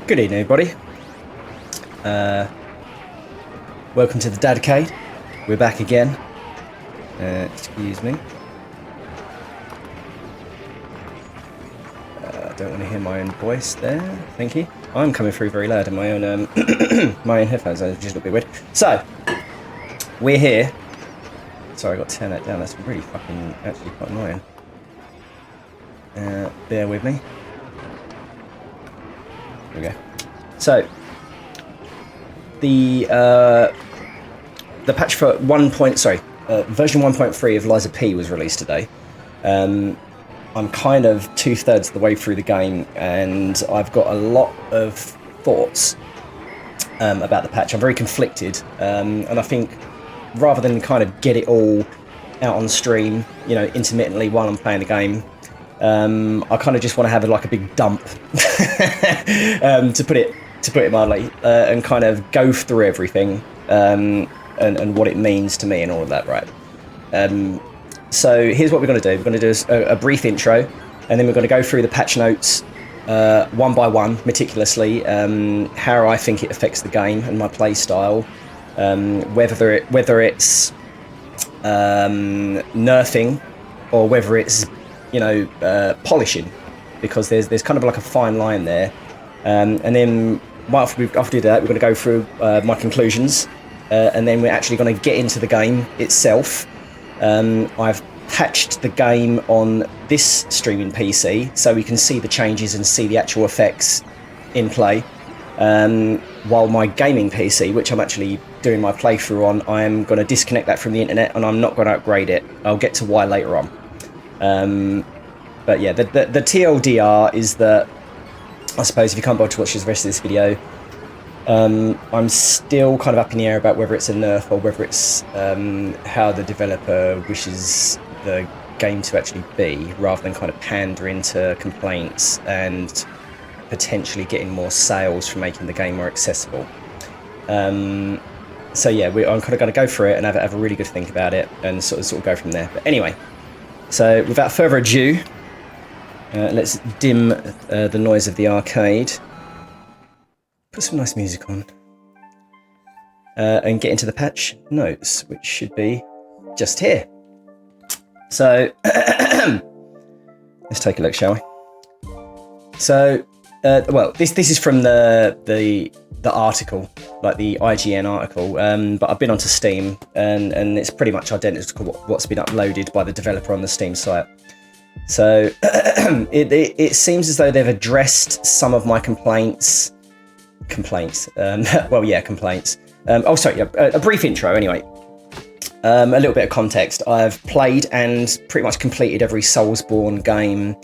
Good evening, everybody. Welcome to the Dadcade. We're back again. Excuse me. I don't want to hear my own voice there. Thank you. I'm coming through very loud in my own my own headphones, which is a little bit weird. So, we're here. Sorry, I got to turn that down. That's really fucking actually quite annoying. Bear with me. There we go. So, the patch for version 1.3 of Liza P was released today. I'm kind of 2/3 of the way through the game, and I've got a lot of thoughts about the patch. I'm very conflicted, and I think rather than kind of get it all out on stream, you know, intermittently while I'm playing the game, I kind of just want to have a big dump, to put it mildly, and kind of go through everything, and what it means to me and all of that, right? So here's what we're going to do. We're going to do a brief intro, and then we're going to go through the patch notes one by one, meticulously, how I think it affects the game and my play style, whether it's nerfing or whether it's, you know, polishing, because there's kind of like a fine line there. And then after we do that, we're going to go through my conclusions, and then we're actually going to get into the game itself. I've patched the game on this streaming PC so we can see the changes and see the actual effects in play, while my gaming PC, which I'm actually doing my playthrough on, I'm going to disconnect that from the internet and I'm not going to upgrade it. I'll get to why later on. But yeah, the TLDR is that, I suppose, if you can't bother to watch the rest of this video, I'm still kind of up in the air about whether it's a nerf or whether it's how the developer wishes the game to actually be, rather than kind of pandering to complaints and potentially getting more sales from making the game more accessible. So yeah, I'm kind of going to go through it and have a really good think about it and sort of go from there. But anyway, so without further ado, let's dim the noise of the arcade. Put some nice music on, and get into the patch notes, which should be just here. So let's take a look, shall we? So, well, this is from the article, like the IGN article, but I've been onto Steam, and it's pretty much identical to what's been uploaded by the developer on the Steam site. So it seems as though they've addressed some of my complaints. Well, yeah, complaints. A brief intro anyway. A little bit of context. I've played and pretty much completed every Soulsborne game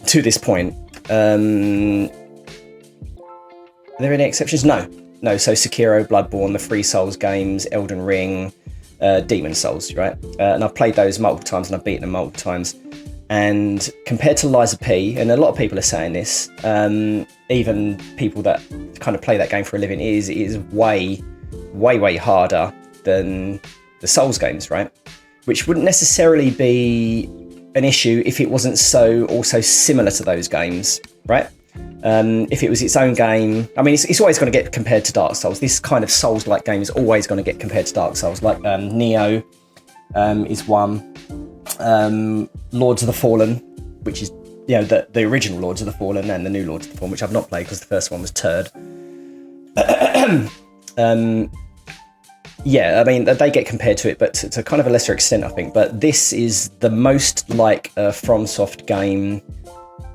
to this point. Are there any exceptions? No. So Sekiro, Bloodborne, the Free Souls games, Elden Ring, Demon Souls, right? And I've played those multiple times and I've beaten them multiple times. And compared to Liza P, and a lot of people are saying this, even people that kind of play that game for a living, it is way harder than the Souls games, right? Which wouldn't necessarily be an issue if it wasn't also similar to those games, right? If it was its own game, I mean, it's always going to get compared to Dark Souls. This kind of Souls-like game is always going to get compared to Dark Souls. Like Neo is one. Lords of the Fallen, which is, you know, the original Lords of the Fallen, and the new Lords of the Fallen, which I've not played because the first one was turd. Yeah, I mean, they get compared to it, but to kind of a lesser extent, I think. But this is the most like a FromSoft game,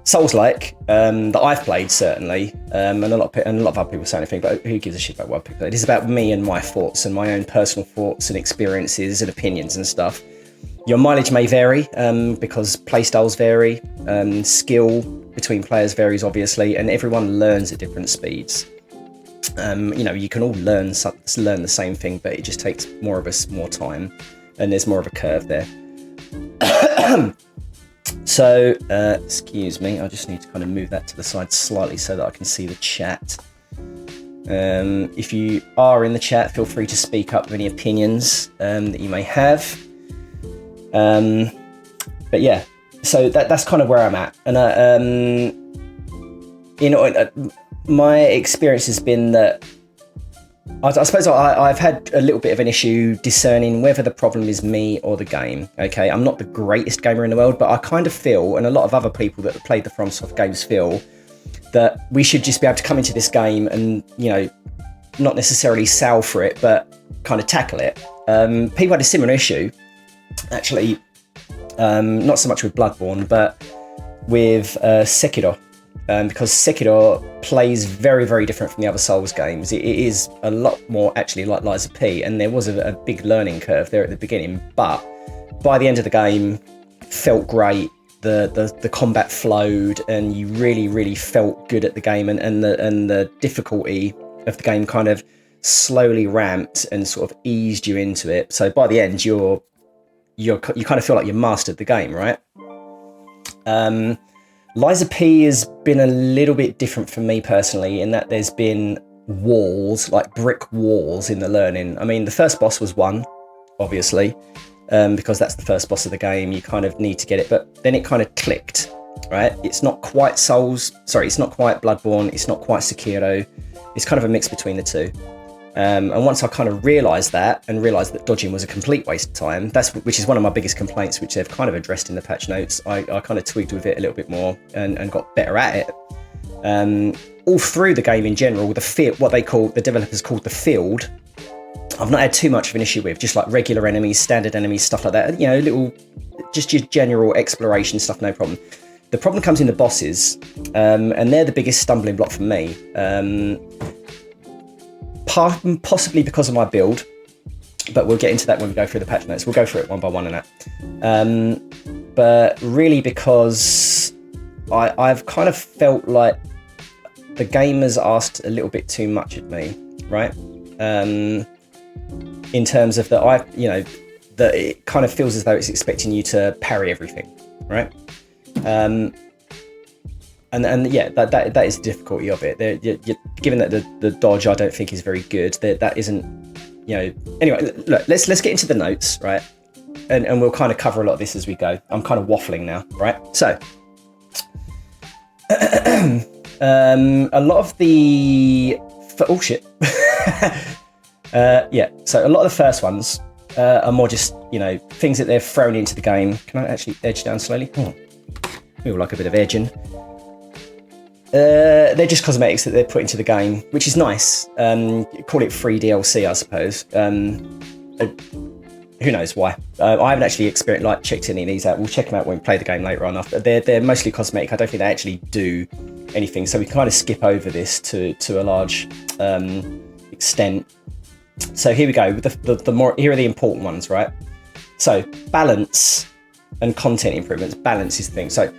Souls-like, that I've played, certainly. And a lot of other people say anything, but who gives a shit about what people? It is about me and my thoughts and my own personal thoughts and experiences and opinions and stuff. Your mileage may vary, because playstyles vary, skill between players varies, obviously, and everyone learns at different speeds. You know, you can all learn the same thing, but it just takes more time, and there's more of a curve there. So, excuse me, I just need to kind of move that to the side slightly so that I can see the chat. If you are in the chat, feel free to speak up with any opinions that you may have. But yeah, so that's kind of where I'm at, and you know, my experience has been that I suppose I've had a little bit of an issue discerning whether the problem is me or the game. Okay, I'm not the greatest gamer in the world, but I kind of feel, and a lot of other people that have played the FromSoft games feel, that we should just be able to come into this game and, you know, not necessarily sell for it, but kind of tackle it. People had a similar issue, actually, not so much with Bloodborne, but with Sekiro. Because Sekiro plays very, very different from the other Souls games. It is a lot more actually like Lies of P, and there was a big learning curve there at the beginning, but by the end of the game, felt great. The combat flowed, and you really, really felt good at the game, and the difficulty of the game kind of slowly ramped and sort of eased you into it. So by the end, you kind of feel like you mastered the game, right? Lies of P has been a little bit different for me personally, in that there's been walls, like brick walls in the learning. I mean, the first boss was one, obviously, because that's the first boss of the game. You kind of need to get it, but then it kind of clicked, right? It's not quite it's not quite Bloodborne, it's not quite Sekiro. It's kind of a mix between the two. And once I kind of realised that, and realised that dodging was a complete waste of time, which is one of my biggest complaints, which they've kind of addressed in the patch notes, I kind of twigged with it a little bit more and got better at it. All through the game in general, what the developers called the field, I've not had too much of an issue with, just like regular enemies, standard enemies, stuff like that. You know, just your general exploration stuff, no problem. The problem comes in the bosses, and they're the biggest stumbling block for me. Possibly because of my build, but we'll get into that when we go through the patch notes. We'll go through it one by one and that. But really because I've kind of felt like the game has asked a little bit too much of me, right? In terms of that, that it kind of feels as though it's expecting you to parry everything, right? And yeah, that is the difficulty of it. Given that the dodge I don't think is very good, that isn't, you know. Anyway, look, let's get into the notes, right? And we'll kind of cover a lot of this as we go. I'm kind of waffling now, right? So, a lot of the yeah. So a lot of the first ones are more just, you know, things that they've thrown into the game. Can I actually edge down slowly? We would like a bit of edging. They're just cosmetics that they're put into the game, which is nice. Call it free DLC, I suppose. Who knows why? I haven't actually checked any of these out. We'll check them out when we play the game later on. They're mostly cosmetic. I don't think they actually do anything, so we kind of skip over this to a large extent. So here we go. Here are the important ones, right? So balance and content improvements. Balance is the thing. So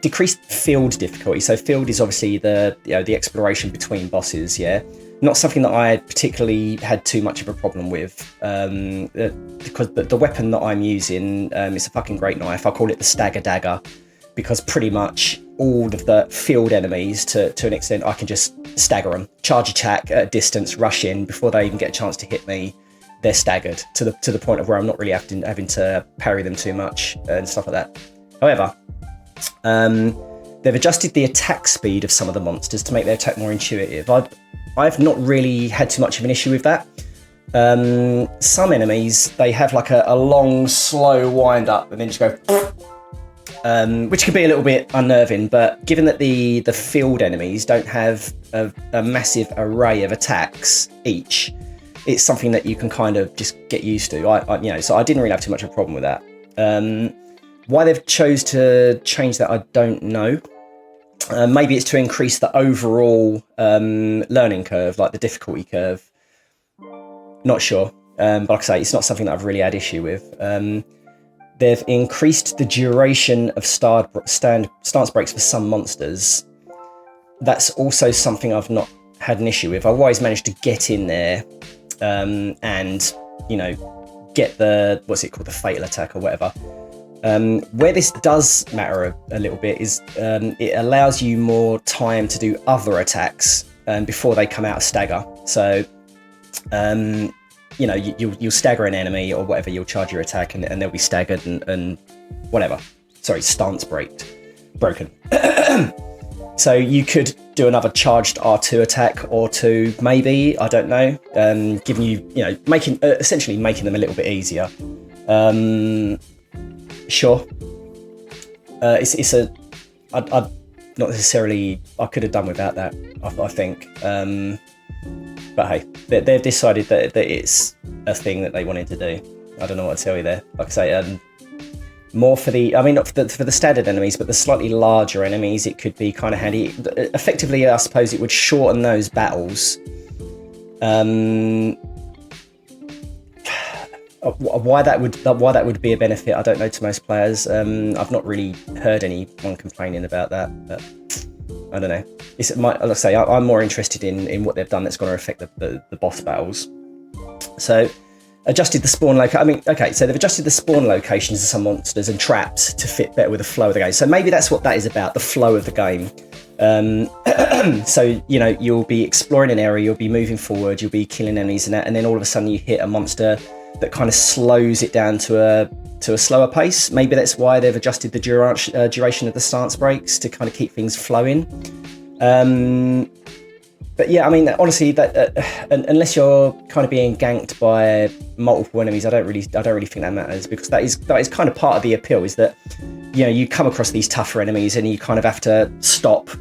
decreased field difficulty. So field is obviously the exploration between bosses. Yeah, not something that I particularly had too much of a problem with, because the weapon that I'm using is a fucking great knife. I call it the Stagger Dagger, because pretty much all of the field enemies, to an extent, I can just stagger them, charge attack at a distance, rush in before they even get a chance to hit me. They're staggered to the point of where I'm not really having to parry them too much and stuff like that. However, they've adjusted the attack speed of some of the monsters to make their attack more intuitive. I've not really had too much of an issue with that. Some enemies, they have like a long, slow wind up and then just go, which can be a little bit unnerving. But given that the field enemies don't have a massive array of attacks each, it's something that you can kind of just get used to. So I didn't really have too much of a problem with that. Why they've chose to change that, I don't know. Maybe it's to increase the overall learning curve, like the difficulty curve. Not sure. But like I say, it's not something that I've really had issue with. They've increased the duration of stance breaks for some monsters. That's also something I've not had an issue with. I've always managed to get in there and, you know, get the fatal attack or whatever. Where this does matter a little bit is it allows you more time to do other attacks before they come out of stagger. So, you know, you'll stagger an enemy or whatever, you'll charge your attack and they'll be staggered and whatever. Sorry, stance broken. So you could do another charged R2 attack or two, maybe, I don't know, giving you, essentially making them a little bit easier. Sure. I'd not necessarily, I could have done without that, I think. But hey, they've decided that it's a thing that they wanted to do. I don't know what to tell you there. Like I say, more for the, not for the standard enemies, but the slightly larger enemies, it could be kind of handy. Effectively, I suppose it would shorten those battles. Why that would be a benefit, I don't know to most players. I've not really heard anyone complaining about that, but I don't know. Let's say I'm more interested in what they've done that's going to affect the boss battles. So. Adjusted the spawn so they've adjusted the spawn locations of some monsters and traps to fit better with the flow of the game. So maybe that's what that is about, the flow of the game. So, you'll be exploring an area, you'll be moving forward, you'll be killing enemies and that, and then all of a sudden you hit a monster that kind of slows it down to a slower pace. Maybe that's why they've adjusted the duration of the stance breaks to kind of keep things flowing. But yeah, honestly, that unless you're kind of being ganked by multiple enemies, I don't really think that matters, because that is kind of part of the appeal, is that you come across these tougher enemies and you kind of have to stop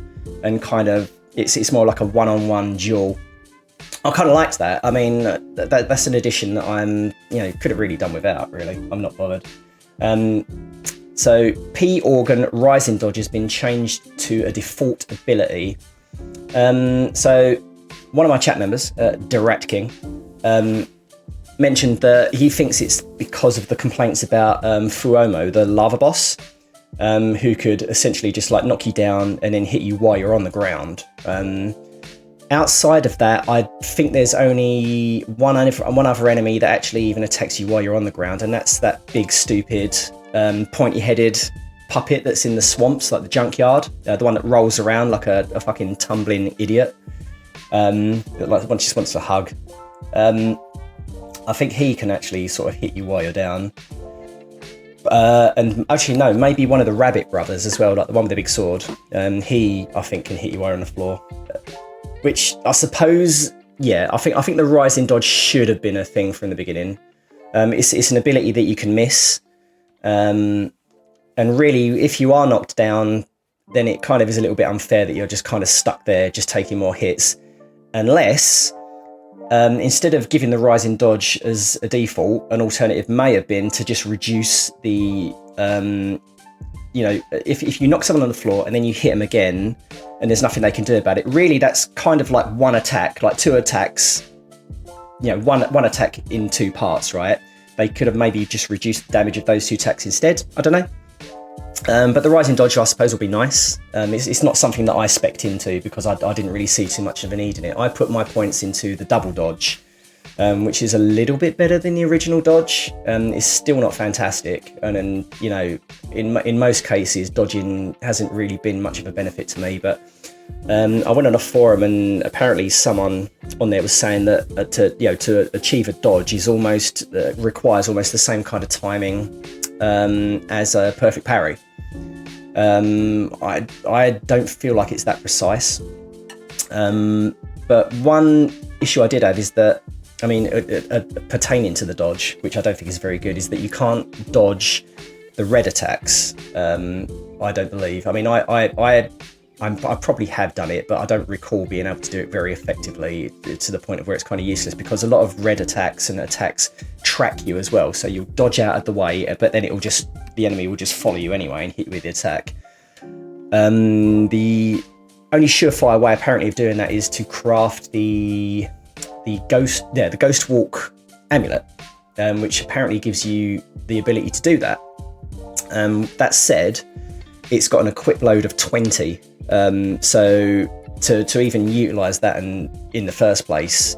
and kind of it's more like a one-on-one duel. I kind of liked that. That's an addition that I'm could have really done without. Really, I'm not bothered. So P organ rising dodge has been changed to a default ability. So one of my chat members, Derat King, mentioned that he thinks it's because of the complaints about Fuomo, the lava boss, who could essentially just like knock you down and then hit you while you're on the ground. Outside of that, I think there's only one other enemy that actually even attacks you while you're on the ground, and that's that big stupid pointy-headed puppet that's in the swamps, like the junkyard, the one that rolls around like a fucking tumbling idiot, like one just wants a hug. I think he can actually sort of hit you while you're down, and actually no, maybe one of the rabbit brothers as well, like the one with the big sword. He, I think, can hit you while you're on the floor, which I suppose, yeah, I think the rising dodge should have been a thing from the beginning. It's an ability that you can miss. And really, if you are knocked down, then it kind of is a little bit unfair that you're just kind of stuck there, just taking more hits. Unless, instead of giving the rising dodge as a default, an alternative may have been to just reduce the, if you knock someone on the floor and then you hit them again, and there's nothing they can do about it, really that's kind of like one attack, like two attacks, one attack in two parts, right? They could have maybe just reduced the damage of those two attacks instead. I don't know. But the rising dodge, I suppose, will be nice. It's not something that I spec'd into because I didn't really see too much of a need in it. I put my points into the double dodge, which is a little bit better than the original dodge. It's still not fantastic, and then in most cases, dodging hasn't really been much of a benefit to me. But I went on a forum, and apparently someone on there was saying that to achieve a dodge is requires almost the same kind of timing as a perfect parry. I don't feel like it's that precise. But one issue I did have is that, pertaining to the dodge, which I don't think is very good, is that you can't dodge the red attacks. I don't believe. I probably have done it, but I don't recall being able to do it very effectively to the point of where it's kind of useless, because a lot of red attacks and attacks track you as well. So you'll dodge out of the way, but then the enemy will just follow you anyway and hit you with the attack. The only surefire way apparently of doing that is to craft the ghost walk amulet, which apparently gives you the ability to do that. That said, it's got an equip load of 20. So to even utilize that in the first place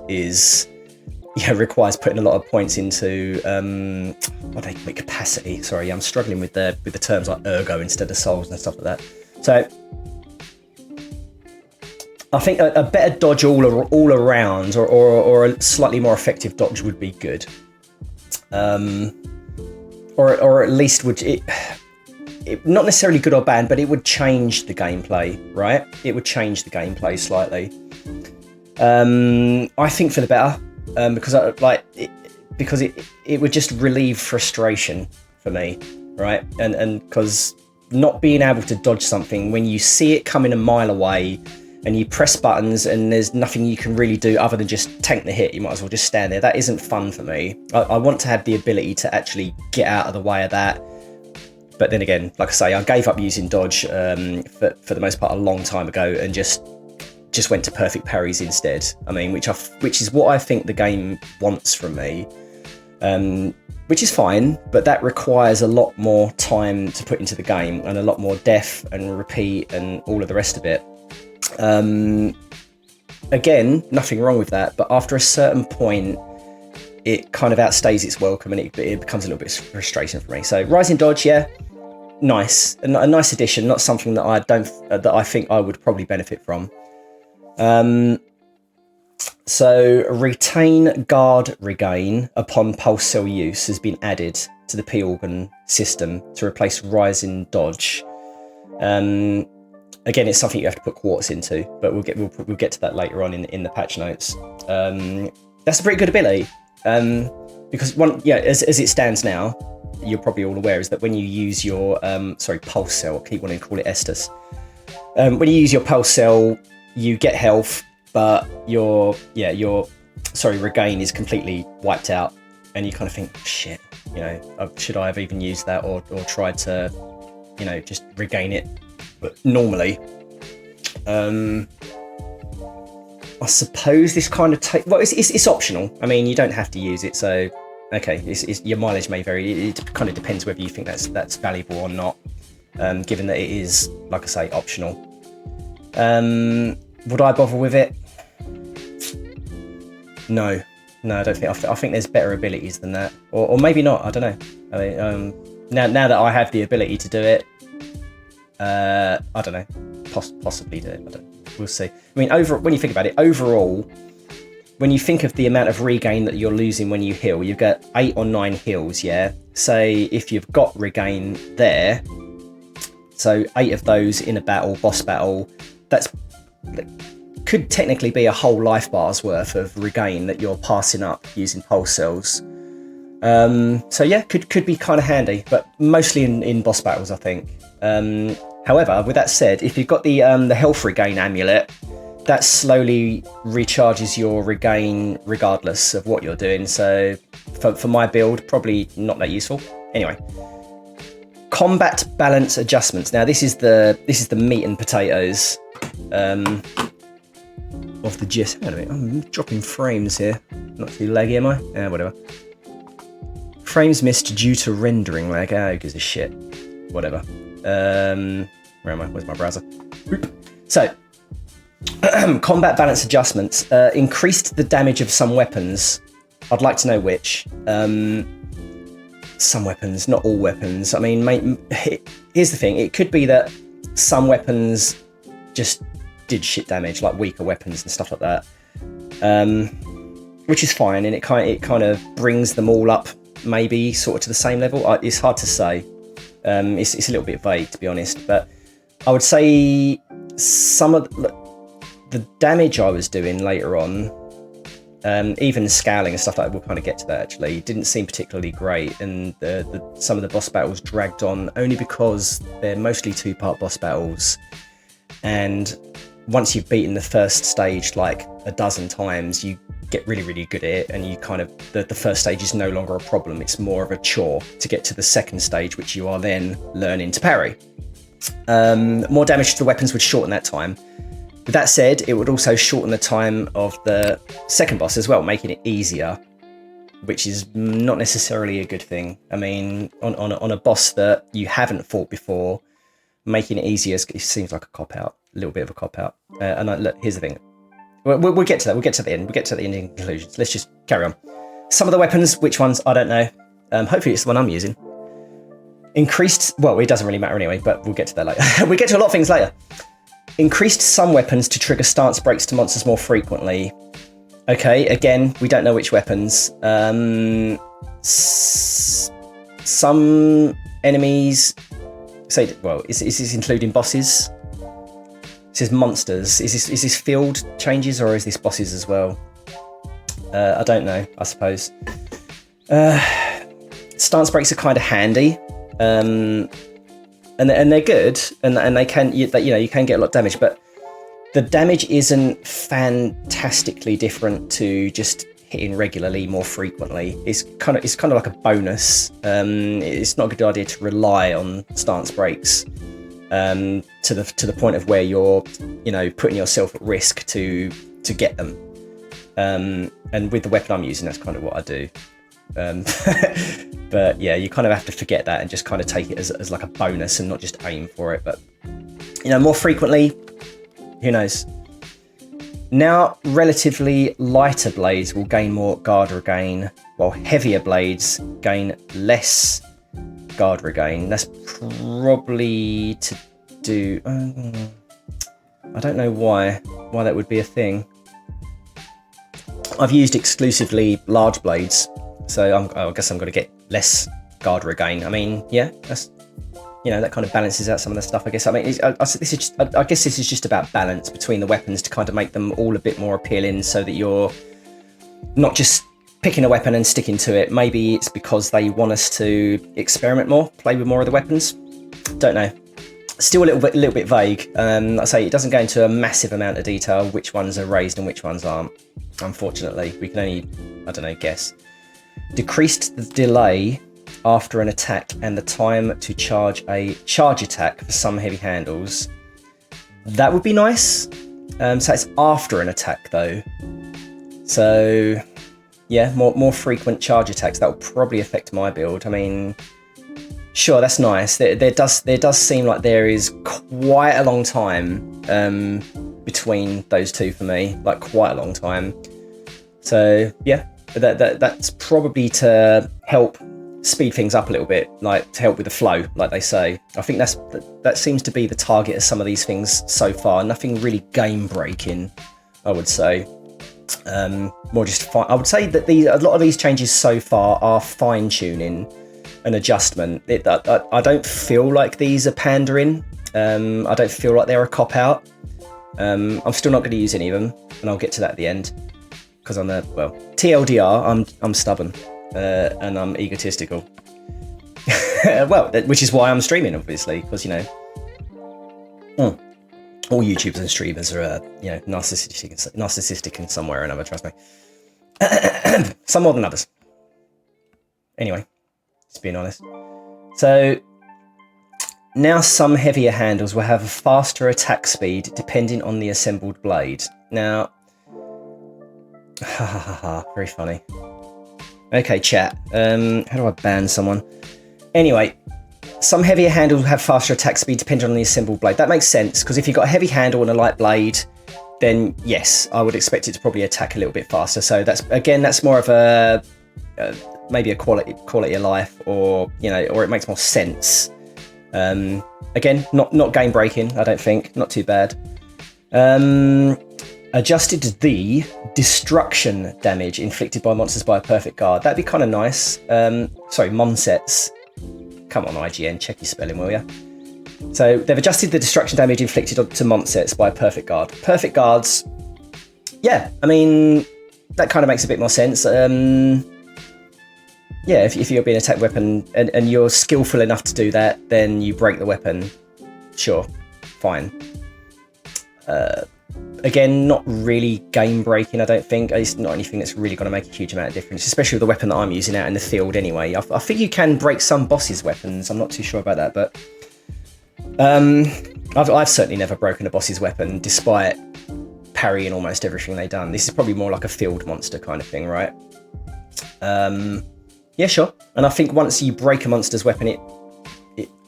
requires putting a lot of points into capacity. Sorry, I'm struggling with the terms like ergo instead of souls and stuff like that. So I think a better dodge all around, or a slightly more effective dodge would be good. Or at least would it. not necessarily good or bad, but it would change the gameplay, right? It would change the gameplay slightly. I think for the better, because it would just relieve frustration for me, right? And because not being able to dodge something when you see it coming a mile away and you press buttons and there's nothing you can really do other than just tank the hit, you might as well just stand there. That isn't fun for me. I want to have the ability to actually get out of the way of that. But then again, like I say, I gave up using dodge for the most part a long time ago and just went to perfect parries instead. I mean, which is what I think the game wants from me, which is fine, but that requires a lot more time to put into the game and a lot more def and repeat and all of the rest of it. Again, nothing wrong with that, but after a certain point, it kind of outstays its welcome and it becomes a little bit frustrating for me. So rising dodge, yeah, nice, a nice addition, not something that I think I would probably benefit from. So retain guard regain upon pulse cell use has been added to the P organ system to replace rising dodge. Again, it's something you have to put quartz into, but we'll get to that later on in the patch notes. That's a pretty good ability, because as it stands now, you're probably all aware is that when you use your pulse cell, I keep wanting to call it Estus. When you use your pulse cell, you get health, but your regain is completely wiped out, and you kind of think, shit, should I have even used that or tried to, just regain it normally? I suppose this kind of it's optional. I mean, you don't have to use it, so okay, your mileage may vary. It kind of depends whether you think that's valuable or not, given that it is, like I say, optional. Would I bother with it? No, I don't think. I think there's better abilities than that, or maybe not. I don't know. I mean, now that I have the ability to do it, I don't know. Possibly do it. We'll see. I mean, when you think about it, overall, when you think of the amount of regain that you're losing when you heal, you get 8 or 9 heals. Yeah. Say if you've got regain there, so 8 of those in a boss battle, that could technically be a whole life bar's worth of regain that you're passing up using pulse cells. So yeah, could be kind of handy, but mostly in boss battles, I think. However, with that said, if you've got the health regain amulet, that slowly recharges your regain regardless of what you're doing. So for my build, probably not that useful. Anyway, combat balance adjustments. Now this is the meat and potatoes of the gist. Hang on a minute, I'm dropping frames here. Not too laggy, am I? Whatever. Frames missed due to rendering lag. Who gives a shit? Whatever. Where am I? Where's my browser? Oop. So, combat balance adjustments increased the damage of some weapons. I'd like to know which. Some weapons, not all weapons. I mean, here's the thing. It could be that some weapons just did shit damage, like weaker weapons and stuff like that, which is fine, and it kind of brings them all up, maybe sort of to the same level. It's hard to say. It's a little bit vague, to be honest, but I would say some of the damage I was doing later on, even scaling and stuff like that, we'll kind of get to that actually, didn't seem particularly great, and some of the boss battles dragged on only because they're mostly 2-part boss battles, and once you've beaten the first stage like a dozen times, you get really, really good at it, and you kind of the first stage is no longer a problem. It's more of a chore to get to the second stage, which you are then learning to parry. More damage to the weapons would shorten that time. With that said, it would also shorten the time of the second boss as well, making it easier, which is not necessarily a good thing. I mean, on a boss that you haven't fought before, making it easier seems like a cop-out, a little bit of a cop-out. Look, here's the thing. We'll get to that. We'll get to the end. We'll get to the ending conclusions. Let's just carry on. Some of the weapons, which ones, I don't know. Hopefully it's the one I'm using. Increased, well, it doesn't really matter anyway, but we'll get to that later. We'll get to a lot of things later. Increased some weapons to trigger stance breaks to monsters more frequently. Okay, again, we don't know which weapons. Some enemies say, well, is this including bosses? It says monsters. Is this field changes or is this bosses as well? I don't know, I suppose. Stance breaks are kind of handy. And they're good, and they can, you can get a lot of damage, but the damage isn't fantastically different to just hitting regularly more frequently. It's kind of like a bonus. It's not a good idea to rely on stance breaks to the point of where you're, putting yourself at risk to get them. And with the weapon I'm using, that's kind of what I do. But yeah, you kind of have to forget that and just kind of take it as like a bonus and not just aim for it. But more frequently, who knows? Now, relatively lighter blades will gain more guard regain, while heavier blades gain less guard regain. That's probably to do. I don't know why that would be a thing. I've used exclusively large blades, so I guess I'm going to get less guard regain. I mean, yeah, that's that kind of balances out some of the stuff. I guess. I mean, I guess this is just about balance between the weapons to kind of make them all a bit more appealing, so that you're not just picking a weapon and sticking to it. Maybe it's because they want us to experiment more, play with more of the weapons. Don't know. Still a little bit vague. I say it doesn't go into a massive amount of detail which ones are raised and which ones aren't. Unfortunately, we can only, guess. Decreased the delay after an attack and the time to charge a charge attack for some heavy handles. That would be nice. So it's after an attack though. So yeah, more frequent charge attacks. That will probably affect my build. I mean, sure, that's nice. There does seem like there is quite a long time between those two for me, like quite a long time. So yeah, that's probably to help speed things up a little bit, like to help with the flow, like they say. I think that seems to be the target of some of these things so far. Nothing really game breaking, I would say. More just fine. I would say that a lot of these changes so far are fine tuning. An adjustment. I don't feel like these are pandering. I don't feel like they're a cop out. I'm still not going to use any of them, and I'll get to that at the end because TLDR, I'm stubborn and I'm egotistical. Well, which is why I'm streaming, obviously, because all YouTubers and streamers are narcissistic in some way or another. Trust me. Some more than others. Anyway. Just being honest. So now some heavier handles will have a faster attack speed depending on the assembled blade. Now, very funny. Okay, chat. How do I ban someone? Anyway, some heavier handles will have faster attack speed depending on the assembled blade. That makes sense, because if you've got a heavy handle and a light blade, then yes, I would expect it to probably attack a little bit faster. So that's more of a maybe a quality of life, or or it makes more sense. Again, not game breaking, I don't think, not too bad. Adjusted the destruction damage inflicted by monsters by a perfect guard. That'd be kind of nice. Sorry, monsets. Come on, IGN, check your spelling, will ya? So they've adjusted the destruction damage inflicted to monsets by a perfect guard. Perfect guards, yeah, I mean, that kind of makes a bit more sense. Yeah, if you're being attacked weapon and you're skillful enough to do that, then you break the weapon. Sure, fine. Again, not really game breaking, I don't think. It's not anything that's really going to make a huge amount of difference, especially with the weapon that I'm using out in the field anyway. I think you can break some bosses' weapons. I'm not too sure about that, but I've certainly never broken a boss's weapon, despite parrying almost everything they've done. This is probably more like a field monster kind of thing, right? Yeah, sure. And I think once you break a monster's weapon, it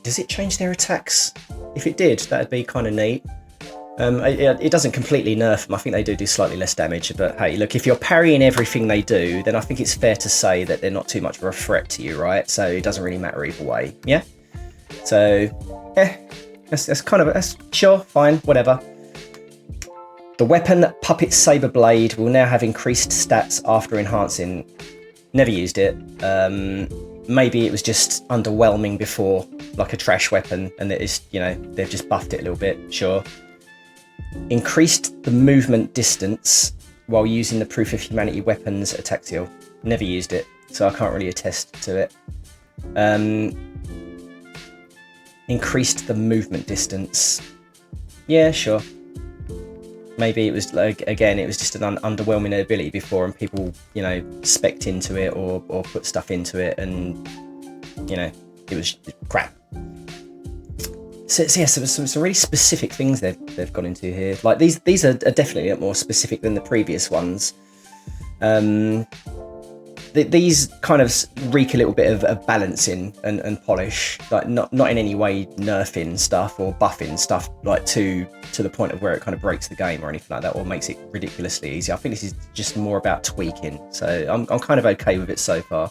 does it change their attacks? If it did, that'd be kind of neat. It doesn't completely nerf them. I think they do slightly less damage. But hey, look, if you're parrying everything they do, then I think it's fair to say that they're not too much of a threat to you, right? So it doesn't really matter either way. Yeah. So, that's sure, fine, whatever. The weapon Puppet Saber Blade will now have increased stats after enhancing. Never used it. maybe it was just underwhelming before, like a trash weapon, and it is, you know, they've just buffed it a little bit. Sure. Increased the movement distance while using the Proof of Humanity weapons attack seal. Never used it, so I can't really attest to it. Increased the movement distance. Yeah, sure. Maybe it was like, again, it was just an underwhelming ability before, and people, you know, spec'd into it or put stuff into it, and, you know, it was crap. So yeah, some really specific things they've gone into here. Like these are definitely a bit more specific than the previous ones. These kind of reek a little bit of balancing and polish, like not in any way nerfing stuff or buffing stuff, like to the point of where it kind of breaks the game or anything like that, or makes it ridiculously easy. I think this is just more about tweaking, so I'm kind of okay with it so far.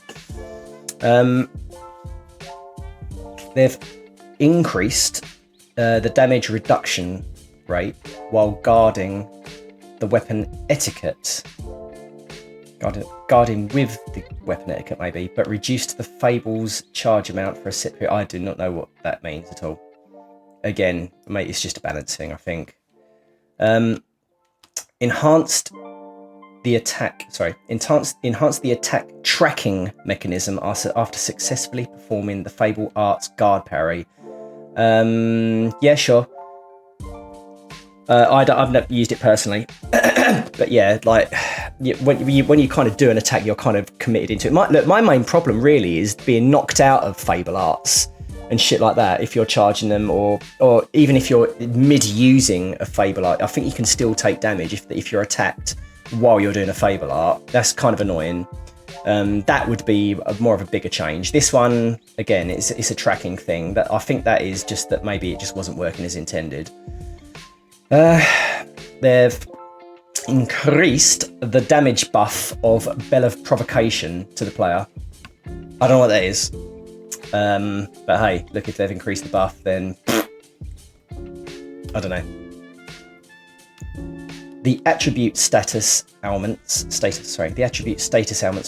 They've increased the damage reduction rate while guarding the weapon etiquette. Guarding with the weapon etiquette, maybe, but reduced the Fable's charge amount for a set period. I do not know what that means at all. Again, mate, it's just a balance thing, I think. Enhanced the attack tracking mechanism after successfully performing the Fable Arts guard parry. Yeah, sure. I've never used it personally, but yeah, like when you kind of do an attack, you're kind of committed into it. My main problem really is being knocked out of Fable Arts and shit like that. If you're charging them, or even if you're mid using a Fable Art, I think you can still take damage if you're attacked while you're doing a Fable Art. That's kind of annoying. That would be more of a bigger change. This one, again, it's a tracking thing. That I think that is just that maybe it just wasn't working as intended. They've increased the damage buff of Bell of Provocation to the player. I don't know what that is. But hey, look, if they've increased the buff, then I don't know. The attribute status ailments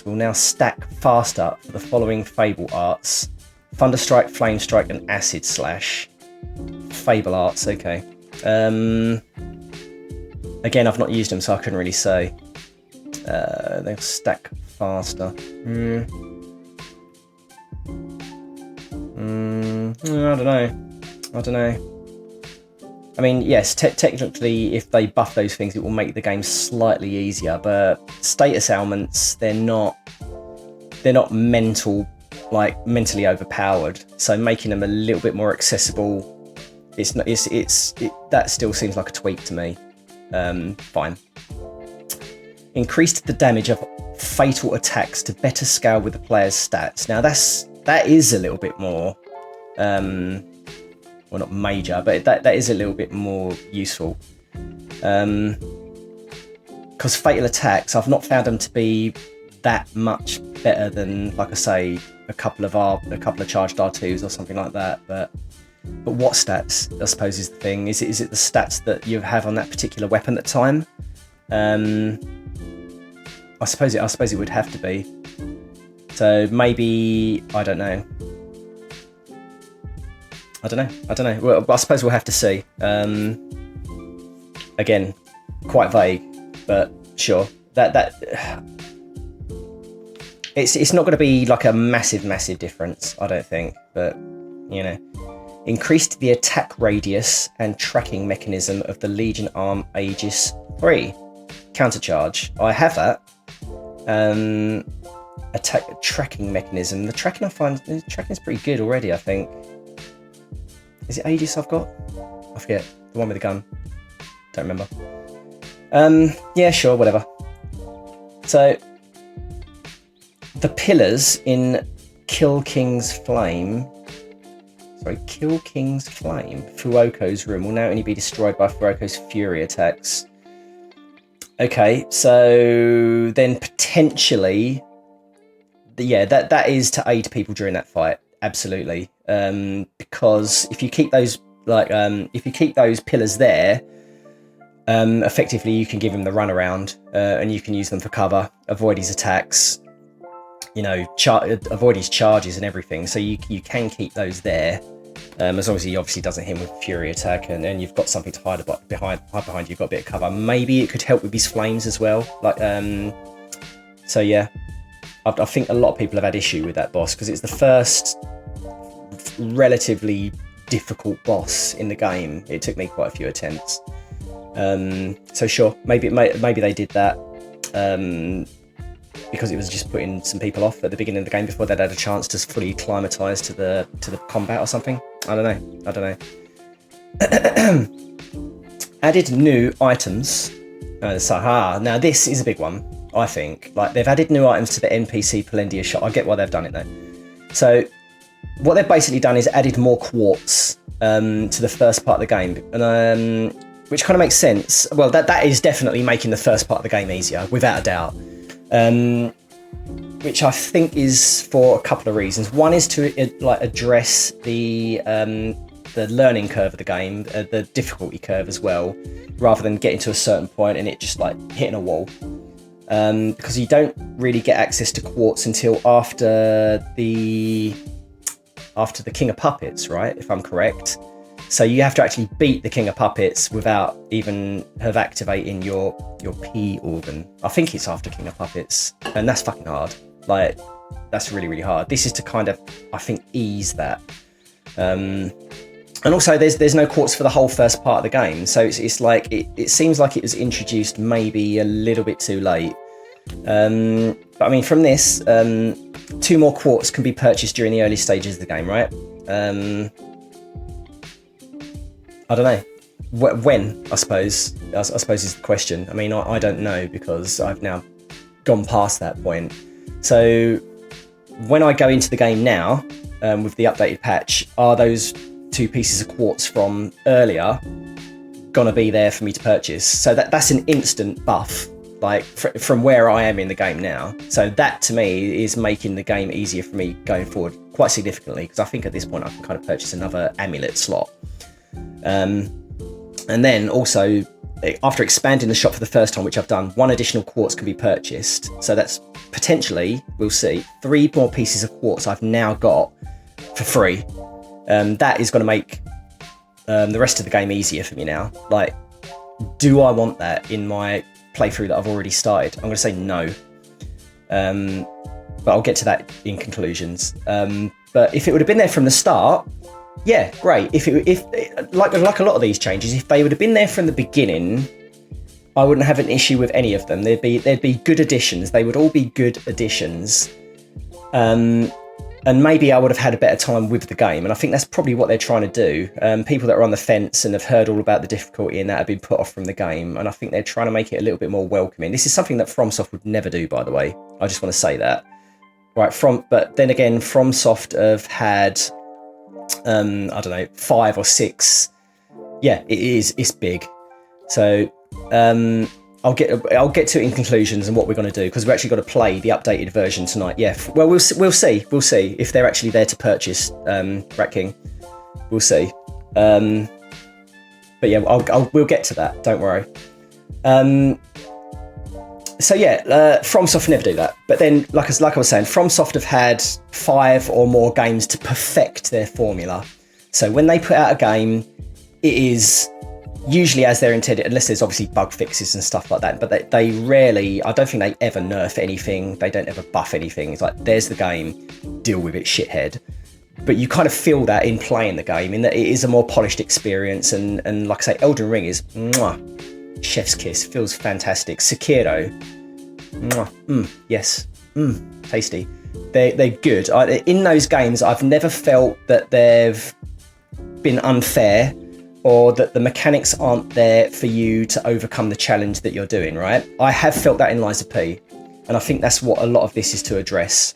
will now stack faster for the following Fable Arts: Thunderstrike, Flame Strike, and Acid Slash. Fable Arts, okay. Again, I've not used them, so I couldn't really say. They'll stack faster. I don't know. I mean, yes, technically, if they buff those things, it will make the game slightly easier. But status ailments, they're not mentally overpowered. So making them a little bit more accessible, that still seems like a tweak to me. Fine. Increased the damage of fatal attacks to better scale with the player's stats. Now that is a little bit more, well, not major, but that is a little bit more useful. Because fatal attacks, I've not found them to be that much better than, like I say, a couple of charged R2s or something like that. But what stats, I suppose, is the thing. Is it the stats that you have on that particular weapon at the time? I suppose it would have to be. So maybe, I don't know. Well, I suppose we'll have to see. Again, quite vague, but sure. That it's not going to be like a massive difference, I don't think. But you know, increased the attack radius and tracking mechanism of the Legion Arm Aegis 3 countercharge. I have that. Attack tracking mechanism. The tracking is pretty good already, I think. Is it Aegis I've got? I forget. The one with the gun. Don't remember. Yeah, sure, whatever. So, the pillars in Kill King's Flame, Fuoko's room, will now only be destroyed by Fuoko's Fury attacks. Okay, so then potentially, yeah, that is to aid people during that fight. Absolutely. Because if you keep those pillars there, effectively you can give him the runaround, and you can use them for cover, avoid his attacks. you know, avoid his charges and everything. So you can keep those there, as long as he obviously doesn't hit him with Fury attack, and then you've got something to hide behind. You've got a bit of cover. Maybe it could help with his flames as well. Like, so yeah, I think a lot of people have had issue with that boss because it's the first relatively difficult boss in the game. It took me quite a few attempts. So sure, maybe they did that. Because it was just putting some people off at the beginning of the game before they'd had a chance to fully acclimatise to the combat or something. I don't know. Added new items. Now this is a big one, I think. Like, they've added new items to the NPC Palendia shop. I get why they've done it though. So what they've basically done is added more quartz to the first part of the game, and which kind of makes sense. Well, that is definitely making the first part of the game easier, without a doubt. Which I think is for a couple of reasons. One is to address the learning curve of the game, the difficulty curve as well, rather than getting to a certain point and it just like hitting a wall. Because you don't really get access to quartz until after the King of Puppets, right? If I'm correct. So you have to actually beat the King of Puppets without even have activating your P organ. I think it's after King of Puppets, and that's fucking hard. Like, that's really, really hard. This is to kind of, I think, ease that. And also, there's no quartz for the whole first part of the game, so it's like it seems like it was introduced maybe a little bit too late. But I mean, from this, 2 more quartz can be purchased during the early stages of the game, right? I don't know. When, I suppose is the question. I mean, I don't know because I've now gone past that point. So when I go into the game now, with the updated patch, are those 2 pieces of quartz from earlier gonna be there for me to purchase? So that's an instant buff, like from where I am in the game now. So that to me is making the game easier for me going forward quite significantly, because I think at this point I can kind of purchase another amulet slot. And then also, after expanding the shop for the first time, which I've done, 1 additional quartz can be purchased. So that's potentially, we'll see, 3 more pieces of quartz I've now got for free. That is going to make the rest of the game easier for me now. Like, do I want that in my playthrough that I've already started? I'm going to say no. But I'll get to that in conclusions. But if it would have been there from the start, yeah, great. If like a lot of these changes, if they would have been there from the beginning, I wouldn't have an issue with any of them. They'd be good additions. They would all be good additions. And maybe I would have had a better time with the game. And I think that's probably what they're trying to do. People that are on the fence and have heard all about the difficulty and that have been put off from the game. And I think they're trying to make it a little bit more welcoming. This is something that FromSoft would never do, by the way. I just want to say that. Right, but then again, FromSoft have had, I don't know, 5 or 6. Yeah, it's big. So I'll get to it in conclusions and what we're going to do, because we've actually got to play the updated version tonight. Yeah, well, we'll see if they're actually there to purchase Rat King. We'll see. But yeah, we'll get to that. Don't worry. So yeah, FromSoft never do that. But then, like I was saying, FromSoft have had 5 or more games to perfect their formula. So when they put out a game, it is usually as they're intended, unless there's obviously bug fixes and stuff like that. But they rarely, I don't think they ever nerf anything. They don't ever buff anything. It's like, there's the game, deal with it, shithead. But you kind of feel that in playing the game, in that it is a more polished experience. And like I say, Elden Ring is mwah, chef's kiss, feels fantastic. Sekiro, mwah, yes, tasty. They're good. In those games, I've never felt that they've been unfair, or that the mechanics aren't there for you to overcome the challenge that you're doing, right? I have felt that in Lies of P, and I think that's what a lot of this is to address,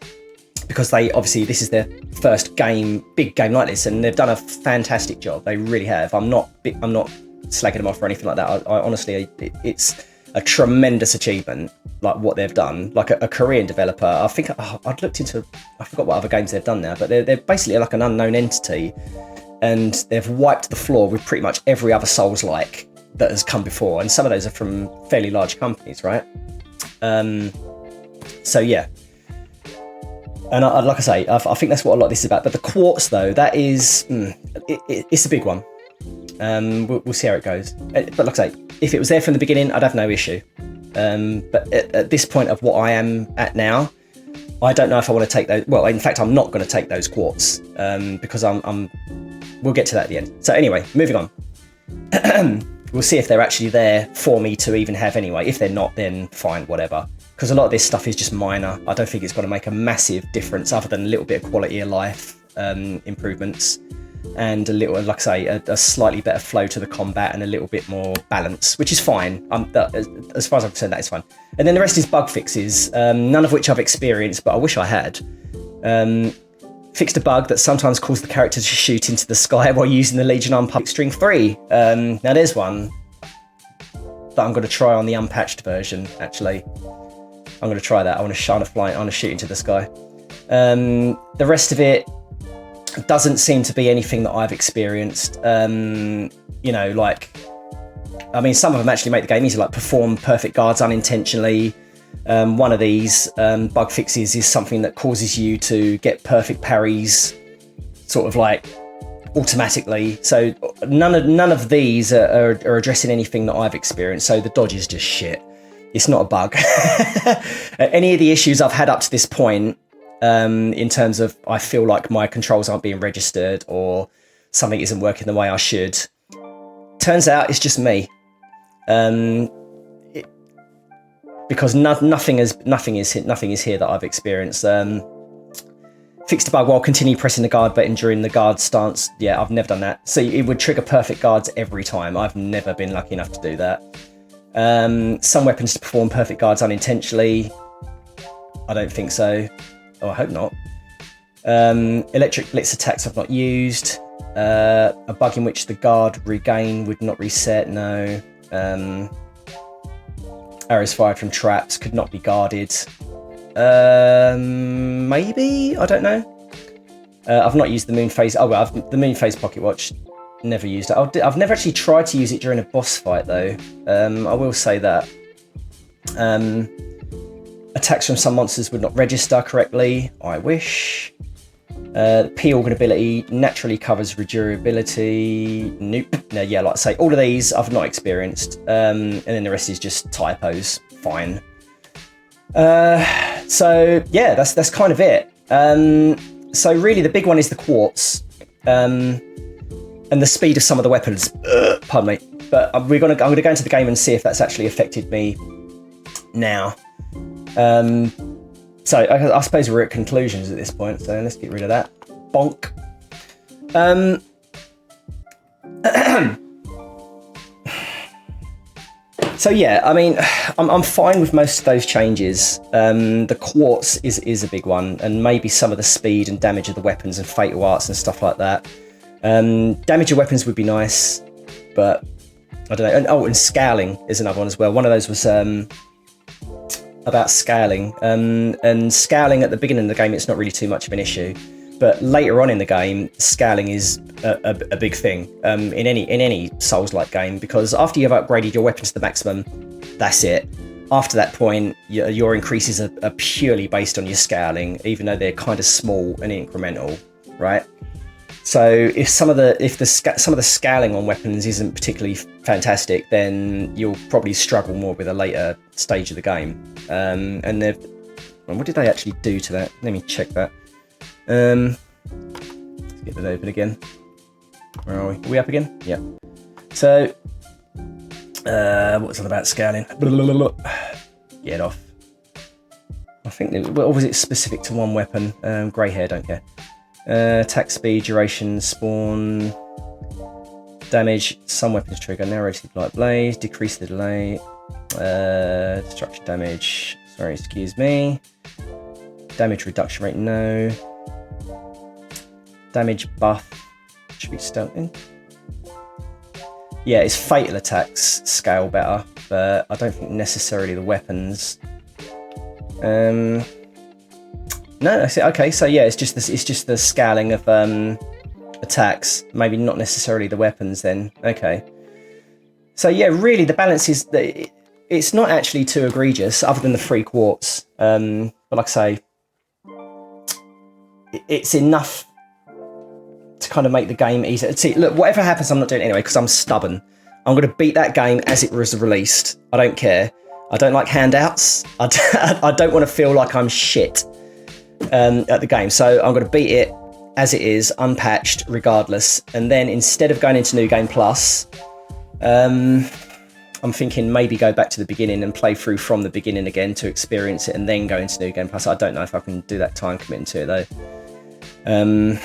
because they obviously, this is their first game, big game like this, and they've done a fantastic job. They really have. I'm not slagging them off or anything like that. I honestly, it's a tremendous achievement, like what they've done. Like a Korean developer, I think I'd looked into, I forgot what other games they've done now, but they're basically like an unknown entity. And they've wiped the floor with pretty much every other Souls-like that has come before. And some of those are from fairly large companies, right? So yeah. And like I say, I think that's what a lot of this is about. But the quartz, though, that is, it's a big one. We'll see how it goes. But like I say, if it was there from the beginning, I'd have no issue. But at this point of what I am at now, I don't know if I want to take those. Well, in fact, I'm not going to take those quartz because we'll get to that at the end. So anyway, moving on. We'll see if they're actually there for me to even have anyway. If they're not, then fine, whatever. Because a lot of this stuff is just minor. I don't think it's going to make a massive difference other than a little bit of quality of life improvements and a little, like I say, a slightly better flow to the combat and a little bit more balance, which is fine. As far as I'm concerned, that is fine. And then the rest is bug fixes, none of which I've experienced, but I wish I had. Fixed a bug that sometimes caused the character to shoot into the sky while using the Legion Unpublic String 3. Now there's one that I'm going to try on the unpatched version, actually. I'm going to try that. I want to shine a flight, I want to shoot into the sky. The rest of it doesn't seem to be anything that I've experienced. You know, like, I mean, some of them actually make the game easy, like perform perfect guards unintentionally. One of these bug fixes is something that causes you to get perfect parries sort of like automatically. So none of these are addressing anything that I've experienced. So the dodge is just shit. It's not a bug. Any of the issues I've had up to this point, in terms of I feel like my controls aren't being registered or something isn't working the way I should, turns out it's just me. Because nothing is here that I've experienced. Fixed a bug while continue pressing the guard button during the guard stance. Yeah, I've never done that. So it would trigger perfect guards every time. I've never been lucky enough to do that. Some weapons to perform perfect guards unintentionally. I don't think so. Oh, I hope not. Electric blitz attacks I've not used. A bug in which the guard regain would not reset. No. Arrows fired from traps could not be guarded. Maybe? I don't know. I've not used the moon phase. Oh, well, the moon phase pocket watch. Never used it. I've never actually tried to use it during a boss fight, though. I will say that. Attacks from some monsters would not register correctly. I wish. The P organ ability naturally covers redurability. Nope. No, yeah, like I say, all of these I've not experienced. And then the rest is just typos. Fine. So yeah, that's kind of it. So really the big one is the quartz. And the speed of some of the weapons. Pardon me. But I'm gonna go into the game and see if that's actually affected me now. So I suppose we're at conclusions at this point, so let's get rid of that. Bonk. So yeah, I mean, I'm fine with most of those changes. The quartz is a big one, and maybe some of the speed and damage of the weapons and fatal arts and stuff like that. Damage of weapons would be nice, but I don't know. And scaling is another one as well. One of those was about scaling, and scaling at the beginning of the game, it's not really too much of an issue, but later on in the game, scaling is a big thing in any Souls-like game, because after you've upgraded your weapons to the maximum, that's it. After that point, your increases are purely based on your scaling, even though they're kind of small and incremental, right? So if some of the scaling on weapons isn't particularly fantastic, then you'll probably struggle more with a later stage of the game. And what did they actually do to that? Let me check that. Let's get that open again. Where are we? Are we up again? Yeah. So what's it about scaling? Get off. I think, or was it specific to one weapon? Grey hair, don't care. Attack speed, duration, spawn, damage. Some weapons trigger narrative light blaze, decrease the delay, destruction damage. Sorry, excuse me. Damage reduction rate, no. Damage buff should be stealth in. Yeah, it's fatal attacks scale better, but I don't think necessarily the weapons. No, okay. So yeah, it's just the scaling of attacks. Maybe not necessarily the weapons. Then okay. So yeah, really the balance is that it's not actually too egregious, other than the free quartz. But like I say, it's enough to kind of make the game easier. See, look, whatever happens, I'm not doing it anyway because I'm stubborn. I'm going to beat that game as it was released. I don't care. I don't like handouts. I don't want to feel like I'm shit at the game. So I'm going to beat it as it is, unpatched, regardless. And then instead of going into New Game Plus, I'm thinking maybe go back to the beginning and play through from the beginning again to experience it and then go into New Game Plus. I don't know if I can do that time committing to it though.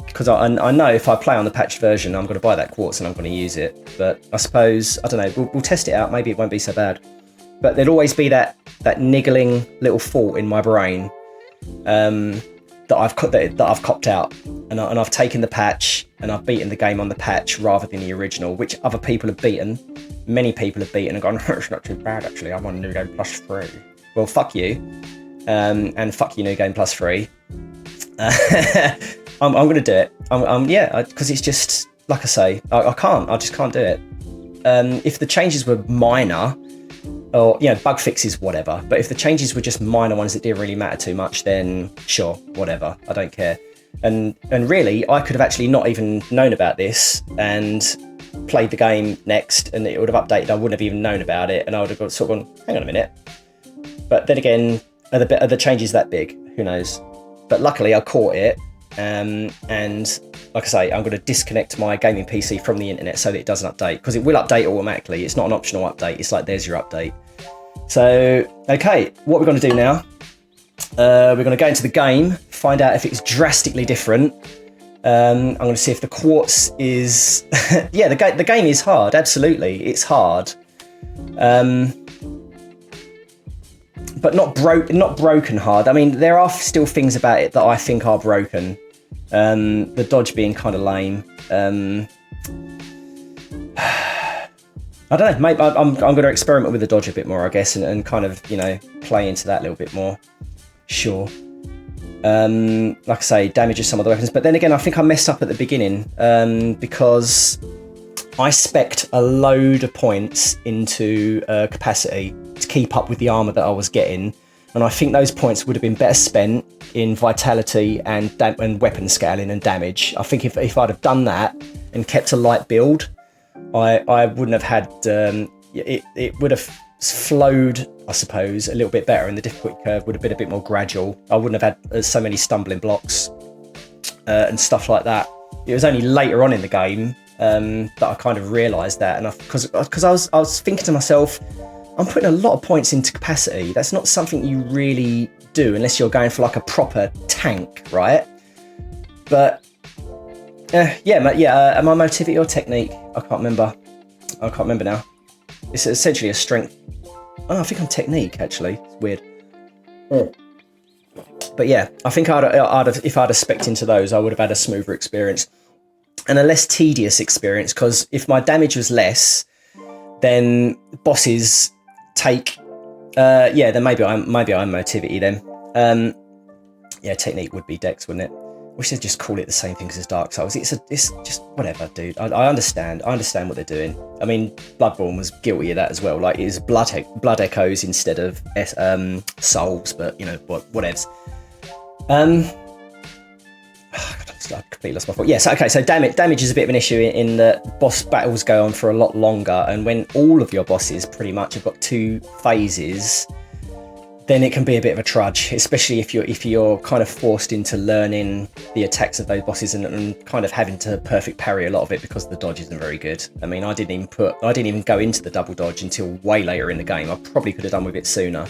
Because I know if I play on the patched version, I'm going to buy that quartz and I'm going to use it. But I suppose, I don't know, we'll test it out. Maybe it won't be so bad. But there'll always be that niggling little fault in my brain that I've copped out. And I've taken the patch and I've beaten the game on the patch rather than the original, which other people have beaten. Many people have beaten and gone, it's not too bad actually, I'm on New Game Plus free. Well, fuck you. And fuck you, New Game Plus free. I'm going to do it. Yeah, because it's just, like I say, I just can't do it. If the changes were minor, or, bug fixes, whatever, but if the changes were just minor ones that didn't really matter too much, then sure, whatever, I don't care. And really, I could have actually not even known about this and played the game next, and it would have updated, I wouldn't have even known about it, and I would have sort of gone, hang on a minute. But then again, are the changes that big? Who knows? But luckily, I caught it. And like I say, I'm going to disconnect my gaming PC from the internet so that it doesn't update, because it will update automatically. It's not an optional update. It's like, there's your update. So, okay, what we're going to do now, we're going to go into the game, find out if it's drastically different. I'm going to see if the quartz is... yeah, the game is hard, absolutely. It's hard. But not broken hard. I mean, there are still things about it that I think are broken. The dodge being kind of lame. I don't know. Maybe I'm going to experiment with the dodge a bit more, I guess, and kind of play into that a little bit more. Sure. Like I say, damages some of the weapons, but then again, I think I messed up at the beginning because I spec'd a load of points into capacity to keep up with the armor that I was getting, and I think those points would have been better spent in vitality and weapon scaling and damage. I think if I'd have done that and kept a light build, I wouldn't have had it would have flowed, I suppose, a little bit better, and the difficulty curve would have been a bit more gradual. I wouldn't have had so many stumbling blocks and stuff like that. It was only later on in the game that I kind of realised that, and because I was thinking to myself, I'm putting a lot of points into capacity. That's not something you really do unless you're going for like a proper tank, right? But am I motivity or technique? I can't remember now. It's essentially a strength. Oh, I think I'm technique actually. It's weird. But yeah, I think if I'd have specced into those, I would have had a smoother experience and a less tedious experience. Because if my damage was less, then bosses take. Then maybe I'm motivity then. Technique would be Dex, wouldn't it? Wish they'd just call it the same thing as Dark Souls. It's just whatever, dude. I understand what they're doing. I mean, Bloodborne was guilty of that as well. Like, it was blood echoes instead of souls, but whatevs. I completely lost my thought. Yes, okay. So damage is a bit of an issue in that boss battles go on for a lot longer, and when all of your bosses pretty much have got 2 phases, then it can be a bit of a trudge, especially if you're kind of forced into learning the attacks of those bosses and kind of having to perfect parry a lot of it because the dodge isn't very good. I mean, I didn't even go into the double dodge until way later in the game. I probably could have done with it sooner.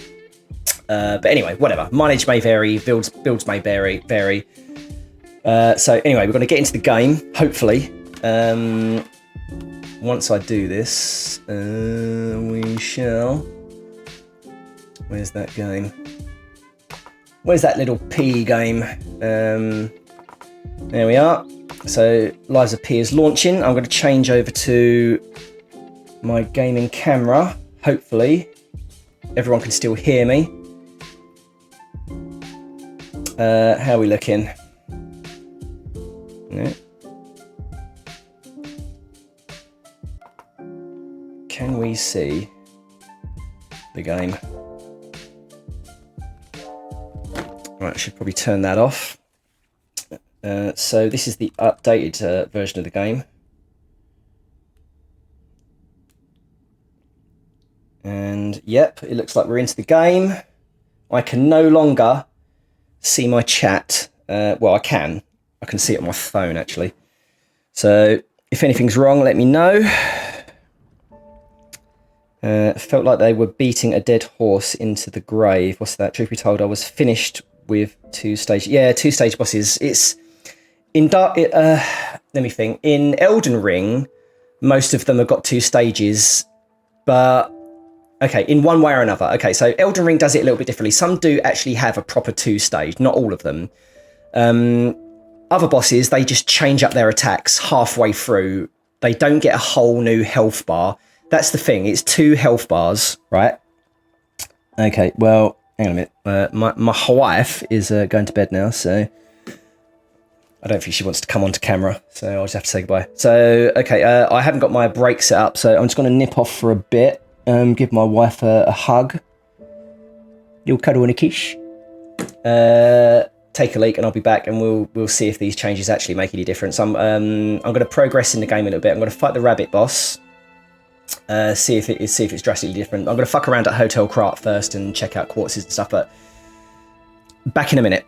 But anyway, whatever. Mileage may vary, builds may vary. So anyway, we're going to get into the game, hopefully. Once I do this, we shall... Where's that game? Where's that little P game? There we are. So Lives of P is launching. I'm going to change over to my gaming camera. Hopefully everyone can still hear me. How are we looking? No. Can we see the game? Right, I should probably turn that off. So this is the updated version of the game. And yep, it looks like we're into the game. I can no longer see my chat. Well, I can see it on my phone, actually. So if anything's wrong, let me know. Felt like they were beating a dead horse into the grave. What's that? Truth be told, I was finished with 2-stage. Yeah, 2-stage bosses. It's in dark. Let me think. In Elden Ring, most of them have got 2 stages, but okay, in one way or another. Okay, so Elden Ring does it a little bit differently. Some do actually have a proper 2-stage. Not all of them. Other bosses, they just change up their attacks halfway through. They don't get a whole new health bar. That's the thing. It's 2 health bars, right? Okay, well, hang on a minute. My wife is going to bed now, so I don't think she wants to come onto camera, so I'll just have to say goodbye. So, okay, I haven't got my break set up, so I'm just going to nip off for a bit. Give my wife a hug. You'll cuddle and a kiss. Take a leak, and I'll be back, and we'll see if these changes actually make any difference. I'm going to progress in the game a little bit. I'm going to fight the rabbit boss. See if it's drastically different. I'm going to fuck around at Hotel Krat first and check out quartzes and stuff, but back in a minute.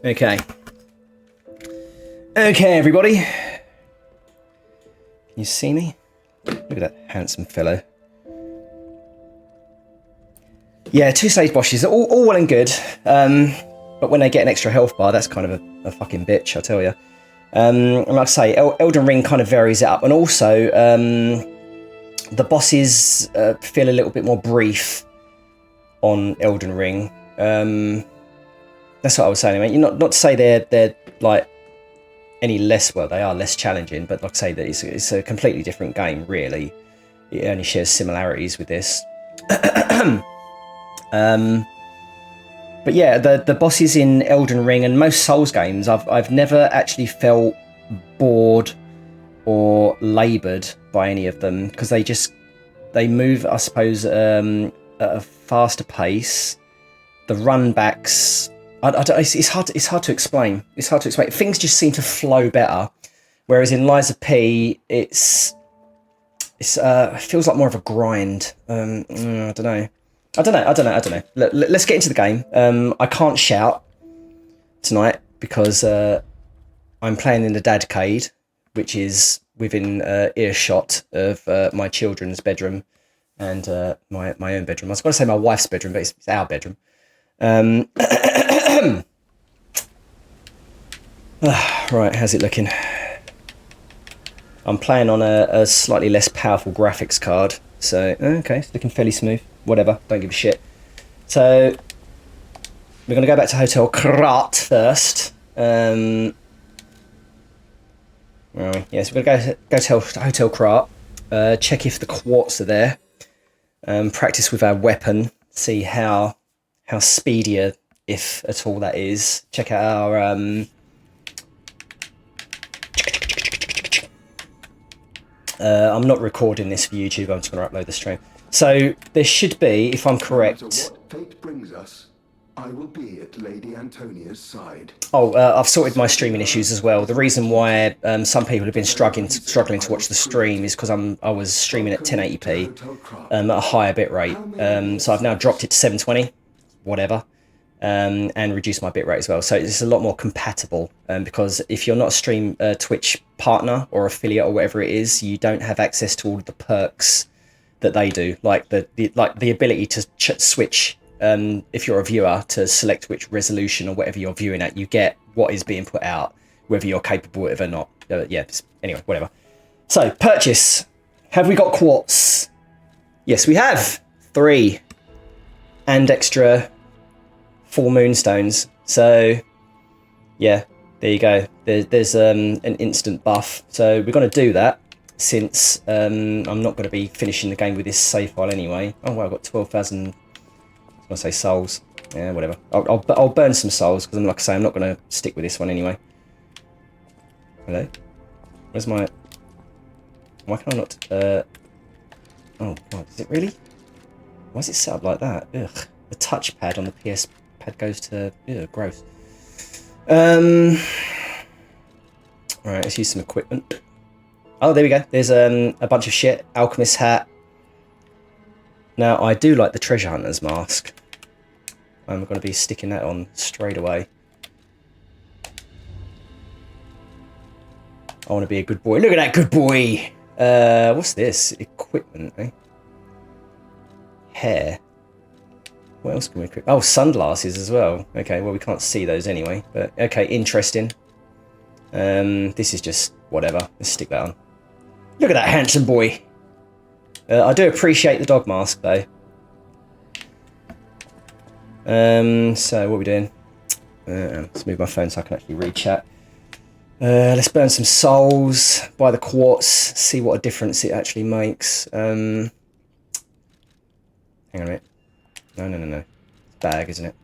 Okay. Okay, everybody. Can you see me? Look at that handsome fellow. Yeah, 2-stage bosses are all well and good. But when they get an extra health bar, that's kind of a fucking bitch, I tell you. And like I say, Elden Ring kind of varies it up. And also, The bosses feel a little bit more brief on Elden Ring. That's what I was saying. I mean, not to say they're like any less, well, they are less challenging, but like I say, that it's a completely different game, really. It only shares similarities with this. But yeah, the bosses in Elden Ring and most Souls games, I've never actually felt bored or laboured by any of them, because they move, I suppose, at a faster pace. The run backs, it's hard to explain. It's hard to explain. Things just seem to flow better, whereas in Lies of P, it feels like more of a grind. I don't know. Let's get into the game. I can't shout tonight because I'm playing in the dadcade, which is within earshot of my children's bedroom and my own bedroom. I was going to say my wife's bedroom, but it's our bedroom. Right, how's it looking? I'm playing on a slightly less powerful graphics card, so okay, it's looking fairly smooth. Whatever, don't give a shit. So we're gonna go back to Hotel Krat first. Where are we? Yes, we're gonna go to Hotel Krat. Check if the quartz are there. Practice with our weapon. See how speedier, if at all, that is. Check out our I'm not recording this for YouTube. I'm just going to upload the stream. So there should be, if I'm correct. No matter what fate brings us, I will be at Lady Antonia's side. Oh, I've sorted my streaming issues as well. The reason why some people have been struggling to watch the stream is because I was streaming at 1080p at a higher bit rate. So I've now dropped it to 720, whatever, and reduced my bit rate as well. So it's a lot more compatible because if you're not a stream Twitch partner or affiliate or whatever it is, you don't have access to all of the perks that they do, like the ability to switch. If you're a viewer, to select which resolution or whatever you're viewing at, you get what is being put out, whether you're capable of it or not. Yeah, anyway, whatever. So, purchase. Have we got quartz? Yes, we have. 3. And extra 4 moonstones. So, yeah, there you go. There's an instant buff. So, we're going to do that, since I'm not going to be finishing the game with this save file anyway. Oh, well, I've got 12,000... I say souls. Yeah, whatever. I'll burn some souls because, like I say, I'm not going to stick with this one anyway. Hello? Where's my... Why can I not... Oh, God. Is it really? Why is it set up like that? Ugh. The touchpad on the PS pad goes to... Ugh, gross. Alright, let's use some equipment. Oh, there we go. There's a bunch of shit. Alchemist hat. Now, I do like the treasure hunter's mask. I'm going to be sticking that on straight away. I want to be a good boy. Look at that good boy! What's this? Equipment, eh? Hair. What else can we equip? Oh, sunglasses as well. Okay, well, we can't see those anyway. But, okay, interesting. This is just whatever. Let's stick that on. Look at that handsome boy! I do appreciate the dog mask, though. So what are we doing? Let's move my phone so I can actually read chat. Let's burn some souls, buy the quartz, see what a difference it actually makes. Hang on a minute. No. It's bag, isn't it?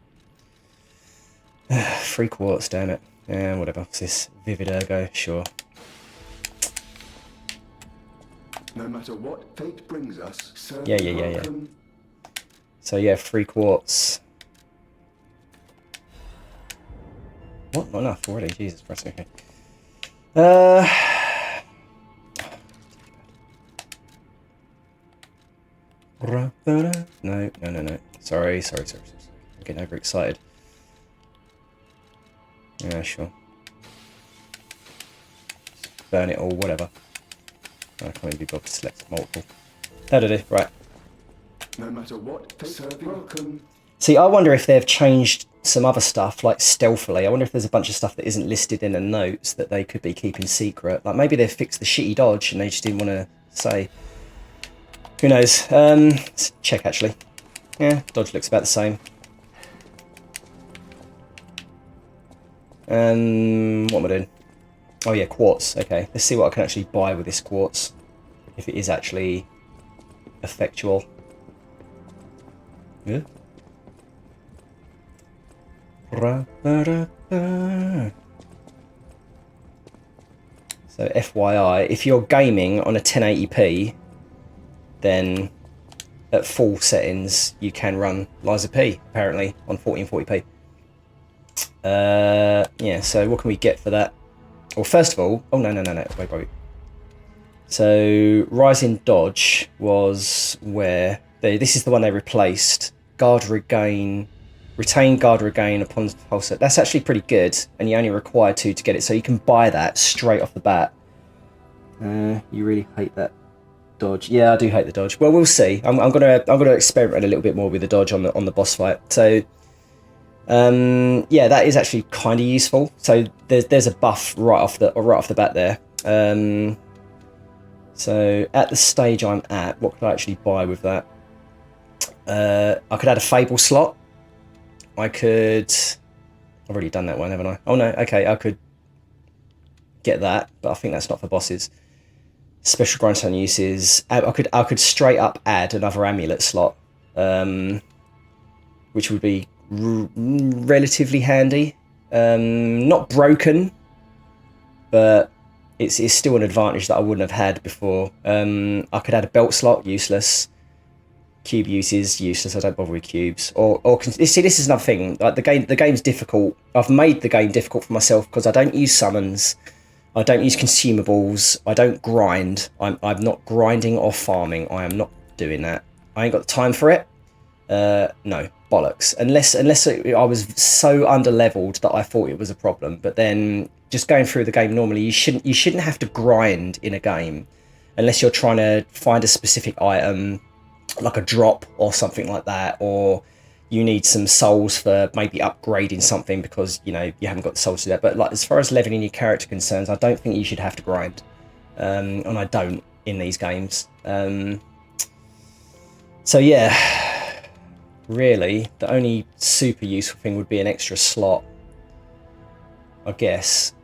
3 quartz, damn it. Yeah, whatever. What's this? Vivid Ergo, sure. No matter what fate brings us, Yeah. So yeah, 3 quartz. What? Not enough already. Jesus Christ. Okay. No. Sorry. I'm getting overexcited. Yeah, sure. Burn it all, whatever. I can't even be bothered to select multiple. That'll do, right. No matter what, welcome. See, I wonder if they've changed some other stuff, like stealthily. I wonder if there's a bunch of stuff that isn't listed in the notes that they could be keeping secret. Like, maybe they've fixed the shitty dodge and they just didn't want to say. Who knows? Let's check actually. Yeah, dodge looks about the same. What am I doing? Oh yeah, quartz. Okay, let's see what I can actually buy with this quartz. If it is actually effectual. Yeah. So FYI, if you're gaming on a 1080p, then at full settings you can run Liza P apparently on 1440p. Yeah, so what can we get for that? Well, first of all, oh no, wait. So rising dodge was where this is the one they replaced. Retain guard regain upon pulse. That's actually pretty good, and you only require 2 to get it, so you can buy that straight off the bat. You really hate that dodge. Yeah, I do hate the dodge. Well, we'll see. I'm gonna experiment a little bit more with the dodge on the boss fight. So yeah, that is actually kind of useful. So there's a buff right off the bat there. So at the stage I'm at, what could I actually buy with that? I could add a Fable slot. I've already done that one, haven't I? Oh no, okay, I could get that, but I think that's not for bosses. Special grindstone uses. I could straight up add another amulet slot, which would be relatively handy. Not broken, but it's still an advantage that I wouldn't have had before. I could add a belt slot, useless. Cube uses, useless. I don't bother with cubes. See, this is another thing. Like the game's difficult. I've made the game difficult for myself because I don't use summons. I don't use consumables. I don't grind. I'm not grinding or farming. I am not doing that. I ain't got the time for it. No, bollocks. Unless I was so under-leveled that I thought it was a problem. But then just going through the game normally, you shouldn't have to grind in a game unless you're trying to find a specific item, like a drop or something like that, or you need some souls for maybe upgrading something because you haven't got the souls to do that. But like as far as leveling your character concerns, I don't think you should have to grind, and I don't in these games. So yeah, really the only super useful thing would be an extra slot, I guess.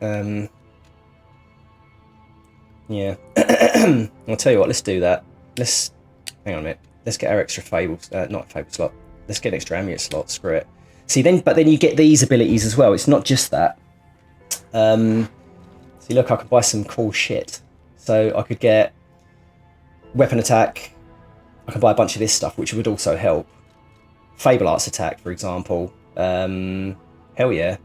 Yeah. I'll tell you what, let's do that. Hang on a minute. Let's get our extra Fable, not a Fable slot. Let's get an extra amulet slot, screw it. See, but then you get these abilities as well. It's not just that. See, look, I could buy some cool shit. So I could get weapon attack. I could buy a bunch of this stuff, which would also help. Fable Arts attack, for example. Hell yeah.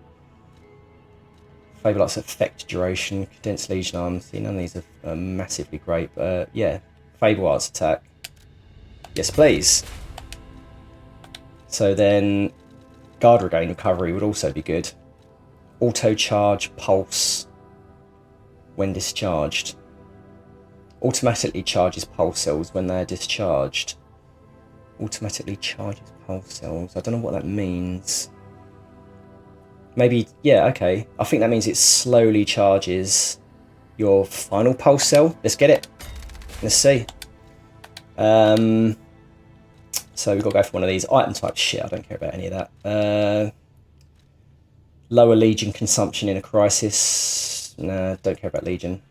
Fable Arts effect duration, condensed legion arms. See, none of these are massively great, but yeah. Fable Arts attack. Yes, please. So then, guard regain recovery would also be good. Auto charge pulse when discharged. Automatically charges pulse cells when they are discharged. Automatically charges pulse cells. I don't know what that means. Maybe, yeah, okay. I think that means it slowly charges your final pulse cell. Let's get it. Let's see. So we've got to go for one of these. Item type shit, I don't care about any of that. Lower Legion consumption in a crisis. Nah, don't care about Legion.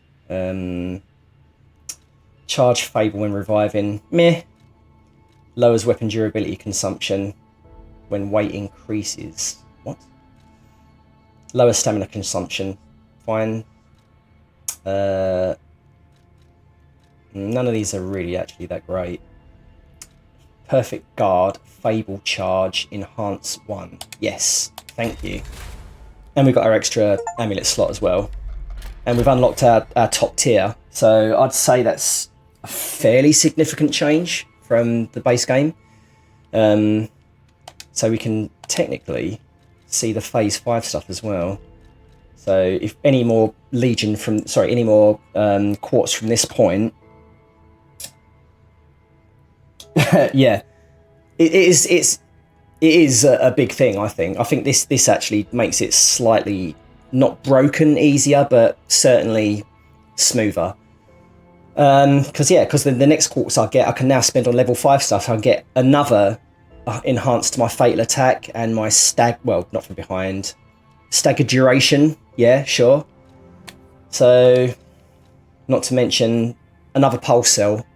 Charge Fable when reviving. Meh. Lowers weapon durability consumption when weight increases. What? Lower stamina consumption. Fine. None of these are really actually that great. Perfect guard, Fable charge, enhance 1. Yes, thank you. And we've got our extra amulet slot as well. And we've unlocked our top tier. So I'd say that's a fairly significant change from the base game. So we can technically see the phase 5 stuff as well. So if any more quartz from this point, yeah, it is a big thing. I think this actually makes it slightly not broken easier, but certainly smoother. Because the next quartz I get, I can now spend on level 5 stuff. So I get another enhanced my fatal attack and my not from behind, staggered duration. Yeah, sure. So, not to mention another pulse cell.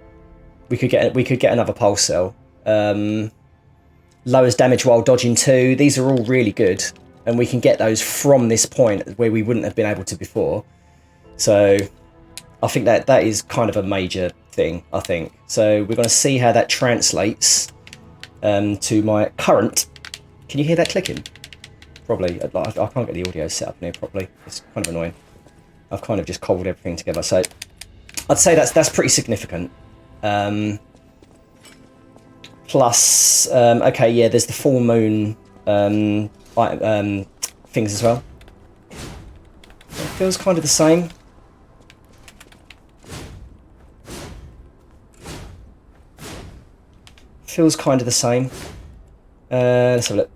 We could get another pulse cell. Lowers damage while dodging 2. These are all really good, and we can get those from this point where we wouldn't have been able to before. So I think that is kind of a major thing, I think. So we're going to see how that translates to my current. Can you hear that clicking? Probably. I can't get the audio set up in here properly. It's kind of annoying. I've kind of just cobbled everything together. So I'd say that's pretty significant. Plus, okay, yeah, there's the full moon things as well. It feels kind of the same. Feels kind of the same. Let's have a look.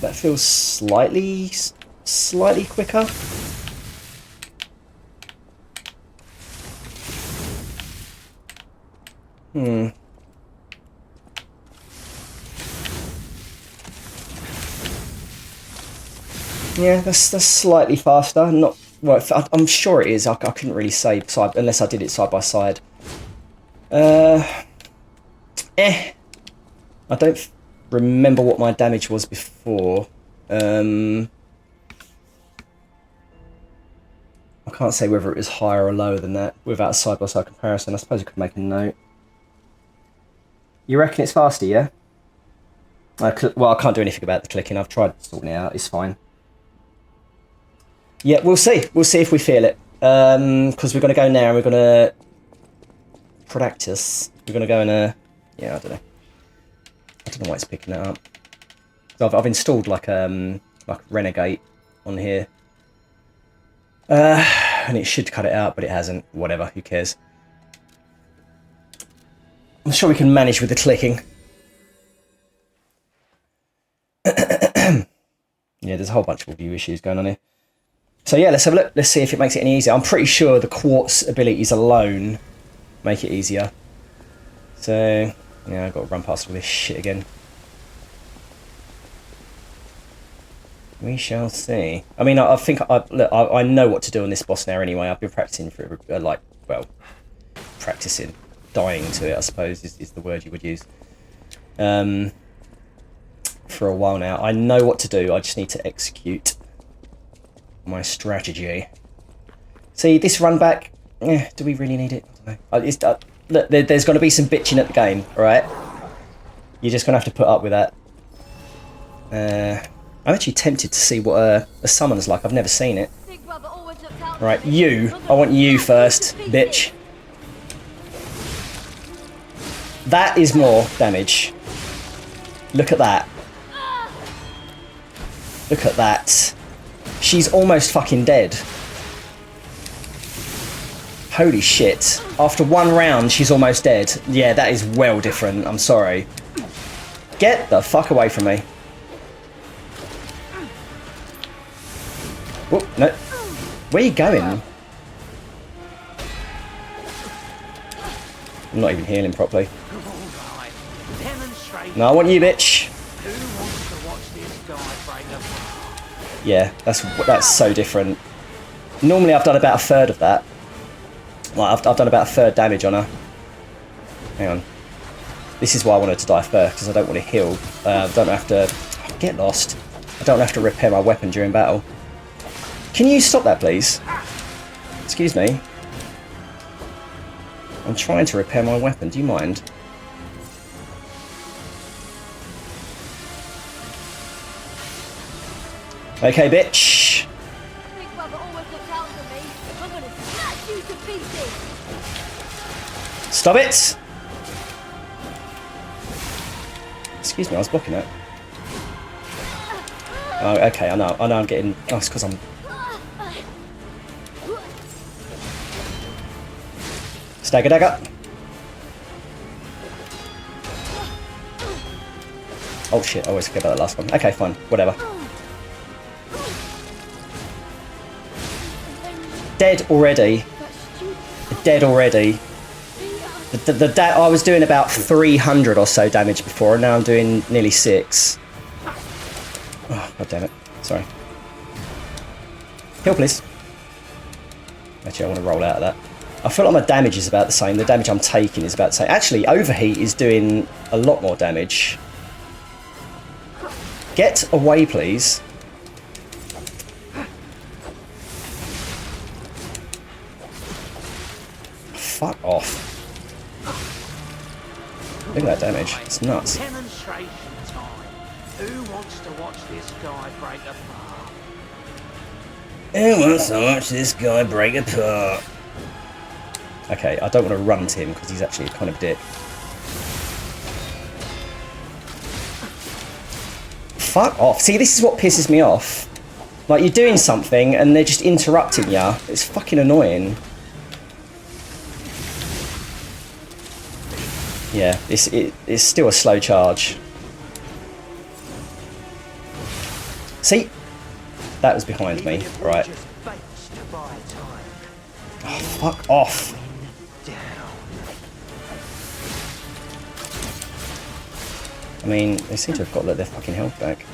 That feels slightly quicker. Yeah, that's slightly faster. Not well. I'm sure it is. I couldn't really say unless I did it side by side. I don't remember what my damage was before. I can't say whether it was higher or lower than that without a side-by-side comparison. I suppose I could make a note. You reckon it's faster, yeah? Well, I can't do anything about the clicking. I've tried sorting it out. It's fine. Yeah, we'll see. We'll see if we feel it. Because we're going to go now and we're going to practice. We're going to go in yeah, I don't know. I don't know why it's picking that up. So I've installed like Renegade on here. And it should cut it out, but it hasn't. Whatever, who cares? I'm sure we can manage with the clicking. Yeah, there's a whole bunch of review issues going on here. So yeah, let's have a look. Let's see if it makes it any easier. I'm pretty sure the quartz abilities alone make it easier. So yeah, I've got to run past all this shit again. We shall see. I mean, I think I know what to do on this boss now anyway. I've been practicing for it, practicing, dying to it, I suppose is the word you would use. For a while now, I know what to do. I just need to execute my strategy. See, this run back. Do we really need it? I don't know. Look, there's going to be some bitching at the game, all right? You're just going to have to put up with that. I'm actually tempted to see what a summon's like. I've never seen it. Right, you. I want you first, bitch. That is more damage. Look at that. Look at that. She's almost fucking dead. Holy shit. After one round, she's almost dead. Yeah, that is well different. I'm sorry. Get the fuck away from me. Oh, no. Where are you going? I'm not even healing properly. No, I want you, bitch. Yeah, that's so different. Normally I've done about a third of that. Like, I've done about a third damage on her. Hang on. This is why I wanted to die first, because I don't want to heal. I don't have to... Get lost. I don't have to repair my weapon during battle. Can you stop that, please? Excuse me. I'm trying to repair my weapon. Do you mind? Okay, bitch. Big brother always looks out for me. I'm gonna smash you to pieces. Stop it! Excuse me, I was blocking it. Oh, okay, I know I'm getting... Oh, it's because I'm... Stagger dagger. Oh shit, I always forget about that last one. Okay, fine, whatever. Dead already. That's stupid. Dead already. Peter. I was doing about 300 or so damage before, and now I'm doing nearly 6. Oh, god damn it. Sorry. Heal, please. Actually, I want to roll out of that. I feel like my damage is about the same. The damage I'm taking is about the same. Actually, Overheat is doing a lot more damage. Get away, please. Fuck off. Look at that damage. It's nuts. Demonstration time. Who wants to watch this guy break apart? Who wants to watch this guy break apart? Okay, I don't want to run to him because he's actually a kind of dick. Fuck off. See, this is what pisses me off. Like, you're doing something and they're just interrupting you. It's fucking annoying. Yeah, it's still a slow charge. See? That was behind me. Right. Oh, fuck off. I mean, they seem to have got their fucking health back.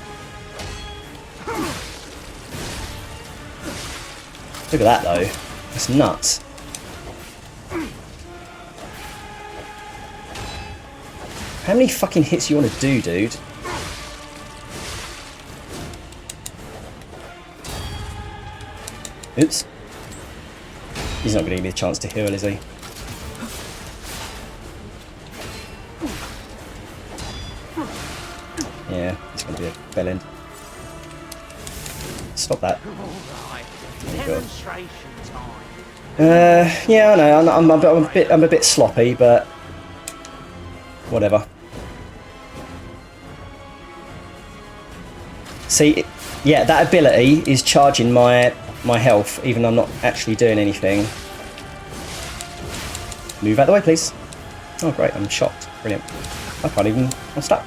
Look at that though. That's nuts. How many fucking hits you want to do, dude? Oops. He's not going to give me a chance to heal, is he? Yeah, it's going to be a bell end. Stop that. Yeah, I know. I'm a bit sloppy, but whatever. See, yeah, that ability is charging my health, even though I'm not actually doing anything. Move out the way, please. Oh, great, I'm shocked. Brilliant. I can't even... I'm stuck.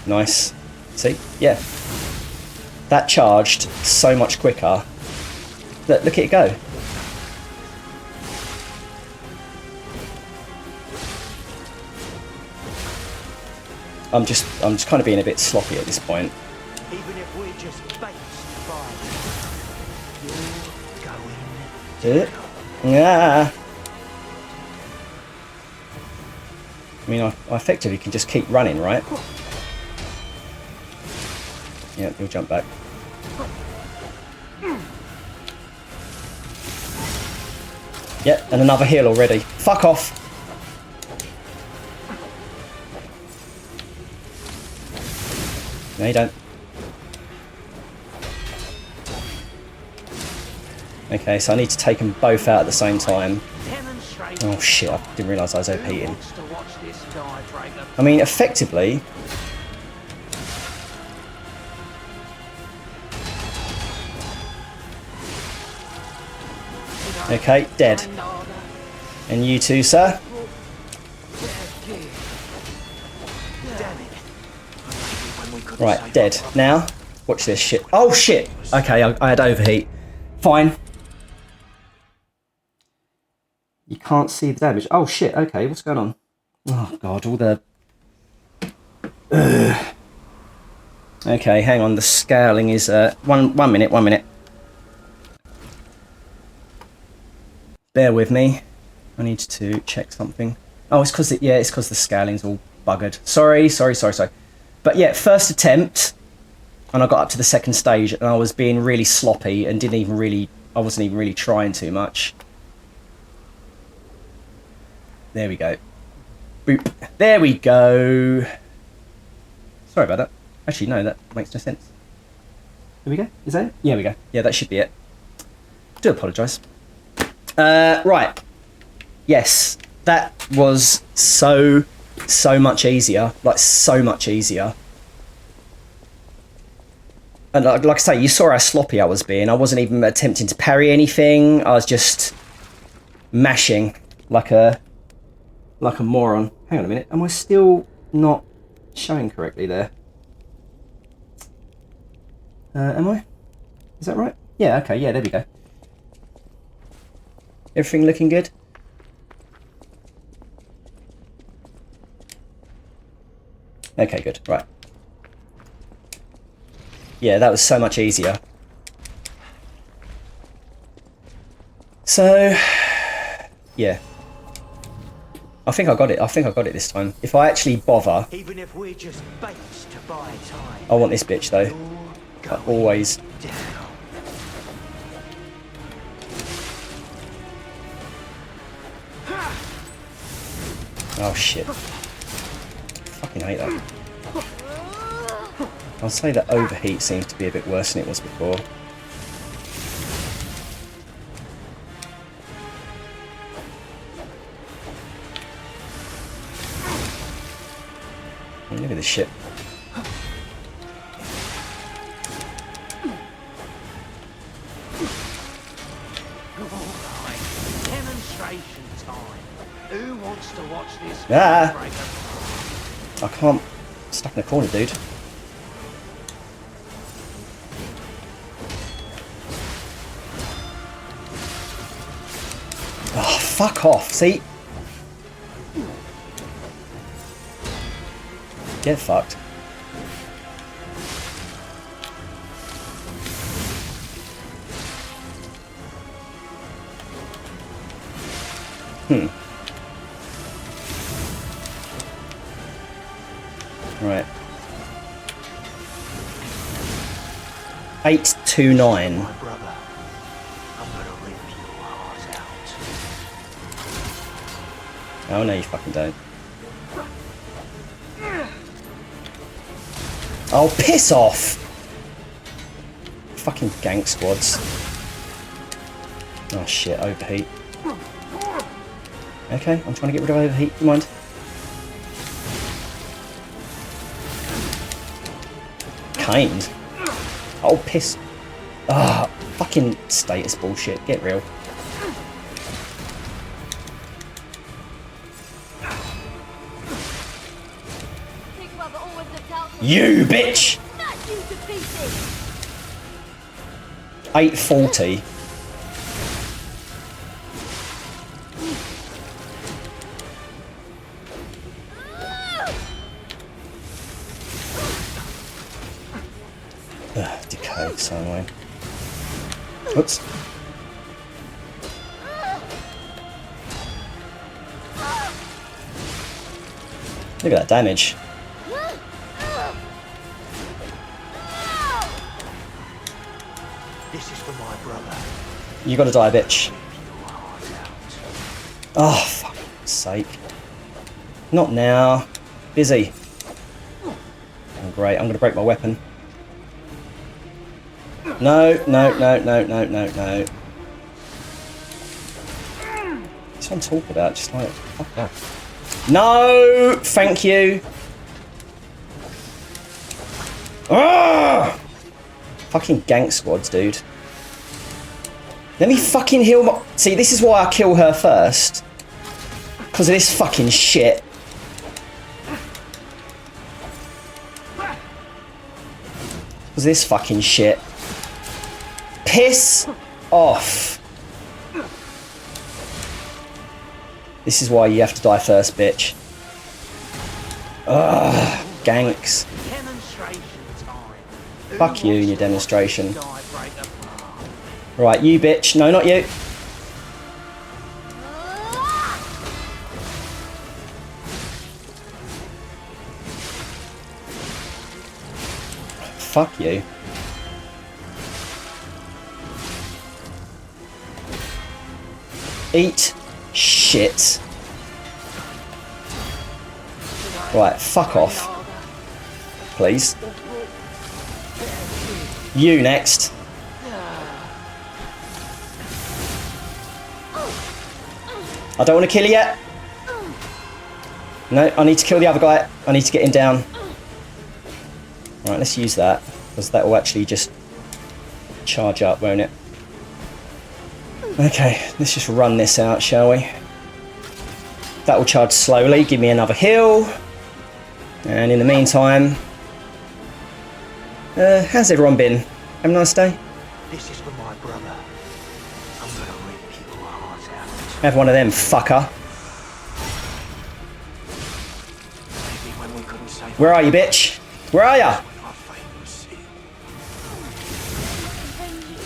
Nice. See? Yeah. That charged so much quicker. Look at it go. I'm just kind of being a bit sloppy at this point. Even if we're just based by you're going Yeah. I mean, I effectively can just keep running, right? Yeah, you'll jump back. Yep, and another heal already. Fuck off. No, you don't. Okay, so I need to take them both out at the same time. Oh shit, I didn't realise I was overheating. I mean, effectively... Okay, dead. And you too, sir? Right, dead. Now, watch this shit. Oh shit! Okay, I had overheat. Fine. You can't see the damage. Oh shit, okay, what's going on? Oh god, all the... Ugh. Okay, hang on, the scaling is... One minute. Bear with me. I need to check something. Oh, it's because it's because the scaling's all buggered. Sorry. But yeah, first attempt, and I got up to the second stage, and I was being really sloppy and I wasn't even really trying too much. There we go. Boop. There we go. Sorry about that. Actually, no, that makes no sense. There we go. Is that it? Yeah, we go. Yeah, that should be it. Do apologise. Right. Yes, that was so much easier. Like, so much easier. And like I say, you saw how sloppy I was being. I wasn't even attempting to parry anything. I was just mashing like a moron. Hang on a minute. Am I still not showing correctly there? Am I? Is that right? Yeah, okay, yeah, there we go. Everything looking good? Okay, good, right. Yeah, that was so much easier. So, yeah. I think I got it. I think I got it this time. If I actually bother... Even if we're just baits to buy time. I want this bitch, though. Like always. Down. Oh, shit. Fucking hate that. I'll say that overheat seems to be a bit worse than it was before. Oh, look at this shit. Alright, demonstration time. Who wants to watch this? Ah! Breaker? I can't... Stuck in a corner, dude. Oh, fuck off. See? Get fucked. Right. 829. My brother, I'm gonna rip your heart out. Oh no, you fucking don't. Oh, piss off! Fucking gank squads. Oh shit, overheat. Okay, I'm trying to get rid of overheat, you mind? Caned. Oh, piss. Ah, fucking status bullshit. Get real. Big Brother always looks out for You bitch! Smash you to pieces! 840. Ugh, decay, so annoying. Oops. Look at that damage. This is for my brother. You gotta die, bitch. Rip your heart out. Oh, fuck's sake. Not now. Busy. Oh, great, I'm gonna break my weapon. No, no, no, no, no, no, no. That's what I'm talking about, just like, fuck off. No! Thank you! Ah! Fucking gank squads, dude. Let me fucking heal my... See, this is why I kill her first. Because of this fucking shit. Because of this fucking shit. Piss off. This is why you have to die first, bitch. Ugh, ganks. Demonstration time. Fuck you and your demonstration. Guy breaker. Right, you bitch. No, not you. Fuck you. Eat shit. Right, fuck off. Please. You next. I don't want to kill you yet. No, I need to kill the other guy. I need to get him down. Right, let's use that. Because that will actually just charge up, won't it? Okay, let's just run this out, shall we? That will charge slowly, give me another heal. And in the meantime... how's everyone been? Have a nice day. This is for my brother. I'm gonna rip your heart out. Have one of them, fucker. Maybe when we couldn't say Where are you, bitch? Where are ya? our fate was sealed.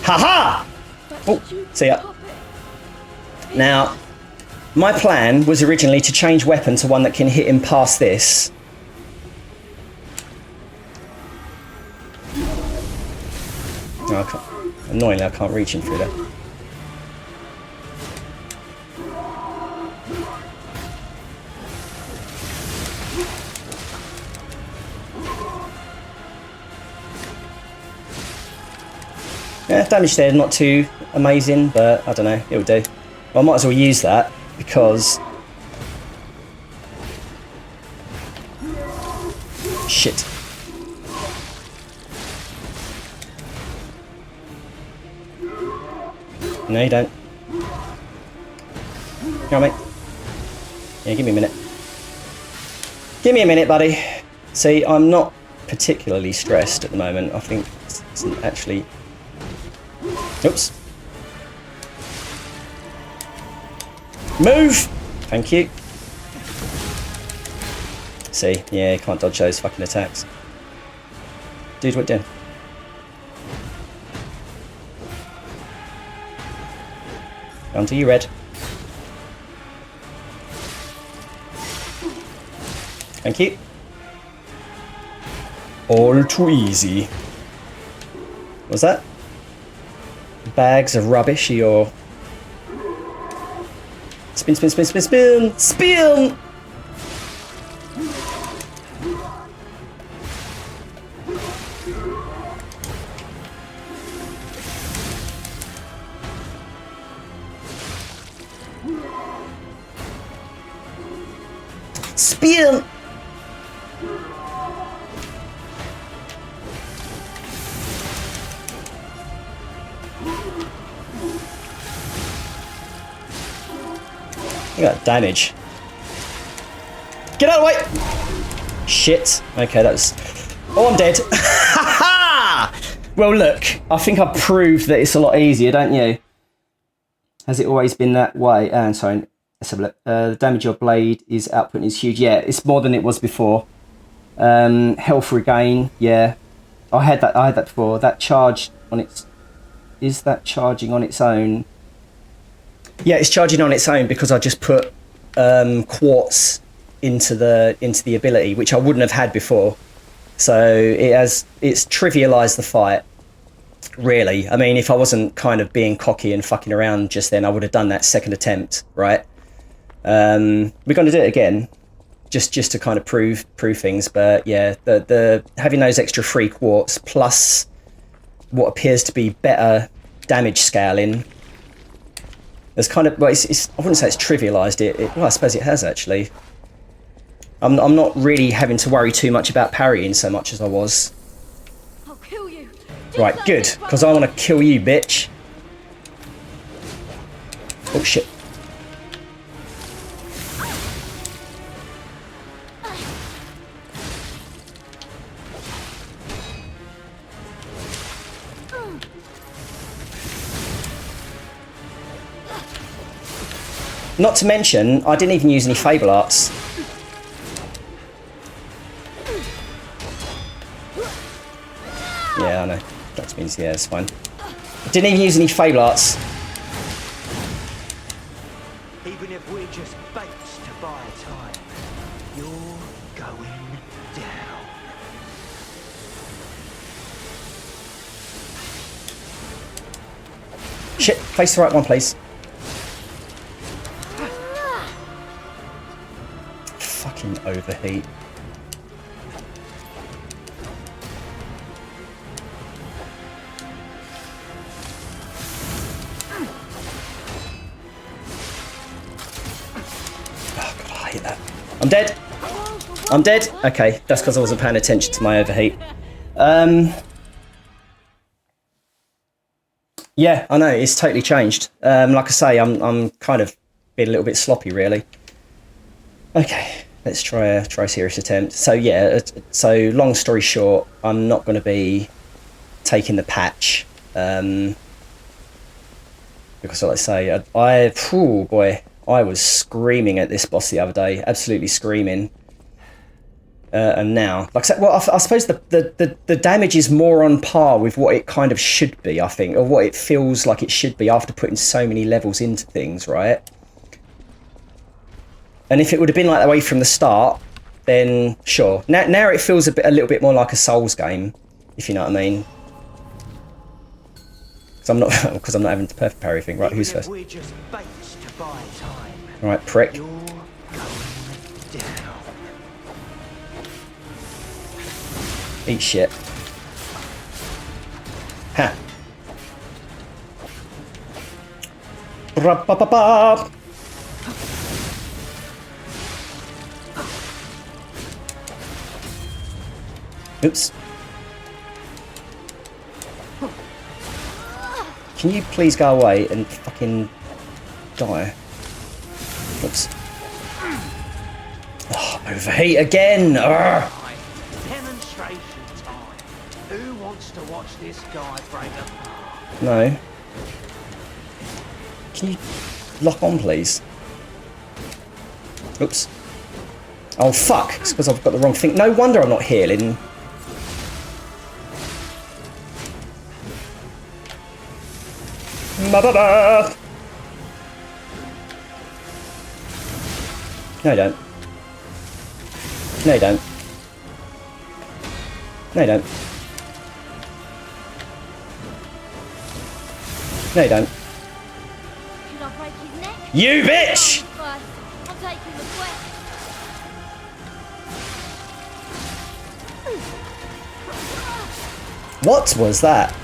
Ha-ha! Oh, see ya. Now, my plan was originally to change weapon to one that can hit him past this. No, annoyingly, I can't reach him through there. Yeah, damage there, not too amazing, but I don't know, it'll do. Well, I might as well use that, because... Shit. No, you don't. Come on, mate. Yeah, give me a minute. Give me a minute, buddy. See, I'm not particularly stressed at the moment. I think it's actually... Oops. Move! Thank you. See, yeah, you can't dodge those fucking attacks. Dude, what you doing? Onto you, Red. Thank you. All too easy. What's that? Bags of rubbish, or... Spin, spin, spin, spin, spin! Spin! Spin! I got damage. Get out of the way! Shit. Okay, that was... Oh, I'm dead. Well, look. I think I proved that it's a lot easier, don't you? Has it always been that way? Sorry. Let's have a look. The damage your blade is outputting is huge. Yeah, it's more than it was before. Health regain. Yeah. I had that before. That charge on its... Is that charging on its own? Yeah, it's charging on its own because I just put quartz into the ability, which I wouldn't have had before. So it's trivialized the fight, really. I mean, if I wasn't kind of being cocky and fucking around just then, I would have done that second attempt, right? We're going to do it again, just to kind of prove things. But yeah, the having those extra 3 quartz plus what appears to be better damage scaling. There's kind of, well, it's I wouldn't say it's trivialised it. Well, I suppose it has actually. I'm not really having to worry too much about parrying so much as I was. I'll kill you. Right, good, because I want to kill you, bitch. Oh shit. Not to mention, I didn't even use any Fable Arts. Yeah, I know. That means, yeah, it's fine. Didn't even use any Fable Arts. Even if we're just baits to buy time, you're going down. Shit, face the right one, please. Fucking overheat. Oh god, I hate that. I'm dead. I'm dead. Okay, that's because I wasn't paying attention to my overheat. Yeah, I know, it's totally changed. Like I say, I'm kind of being a little bit sloppy, really. Okay, let's try a serious attempt. So yeah, so long story short, I'm not going to be taking the patch. Because like I say, oh boy, I was screaming at this boss the other day, absolutely screaming. And now, like I said, well, I suppose the damage is more on par with what it kind of should be, I think, or what it feels like it should be after putting so many levels into things, right? And if it would have been like that way from the start, then sure. Now it feels a little bit more like a Souls game, if you know what I mean. Because I'm not having the perfect parry thing. Right, who's first? We're just baits to buy time. Right, prick. You're going down. Eat shit. Ha. Ba-ba-ba-ba. Oops. Can you please go away and fucking die? Oops. Oh, overheat again! Urgh. Demonstration time. Who wants to watch this guy break apart? No. Can you lock on, please? Oops. Oh, fuck. It's because I've got the wrong thing. No wonder I'm not healing. Ma-da-da! No, you don't. No, you don't. No, you don't. No, you don't. Should I break his neck? You bitch! First, I'm taking the quest. What was that?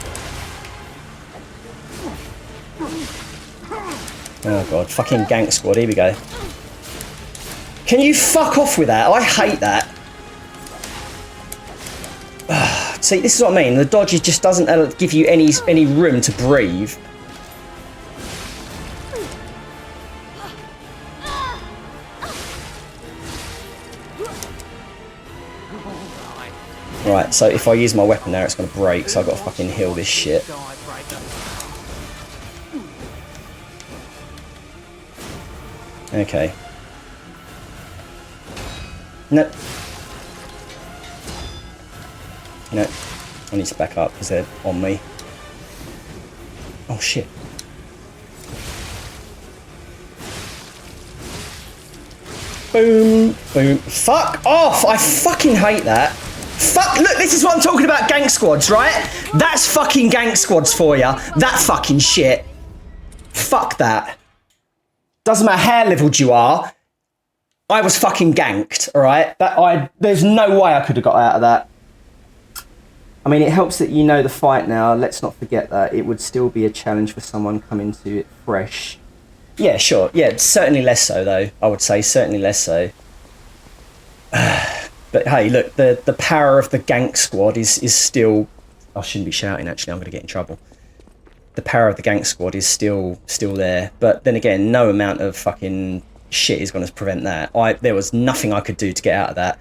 Oh god, fucking gank squad, here we go. Can you fuck off with that? I hate that. See, this is what I mean. The dodge just doesn't give you any room to breathe. Right, so if I use my weapon now, it's going to break, so I've got to fucking heal this shit. Okay. No. No. I need to back up because they're on me. Oh shit. Boom. Boom. Fuck off! I fucking hate that. Fuck, look, this is what I'm talking about, gank squads, right? That's fucking gank squads for ya. That fucking shit. Fuck that. Doesn't matter how leveled you are. I was fucking ganked, alright? There's no way I could have got out of that. I mean, it helps that you know the fight now. Let's not forget that. It would still be a challenge for someone coming to it fresh. Yeah, sure. Yeah, certainly less so, though. I would say certainly less so. But hey, look, the power of the gank squad is still... I shouldn't be shouting, actually. I'm going to get in trouble. The power of the gank squad is still there. But then again, no amount of fucking shit is going to prevent that. There was nothing I could do to get out of that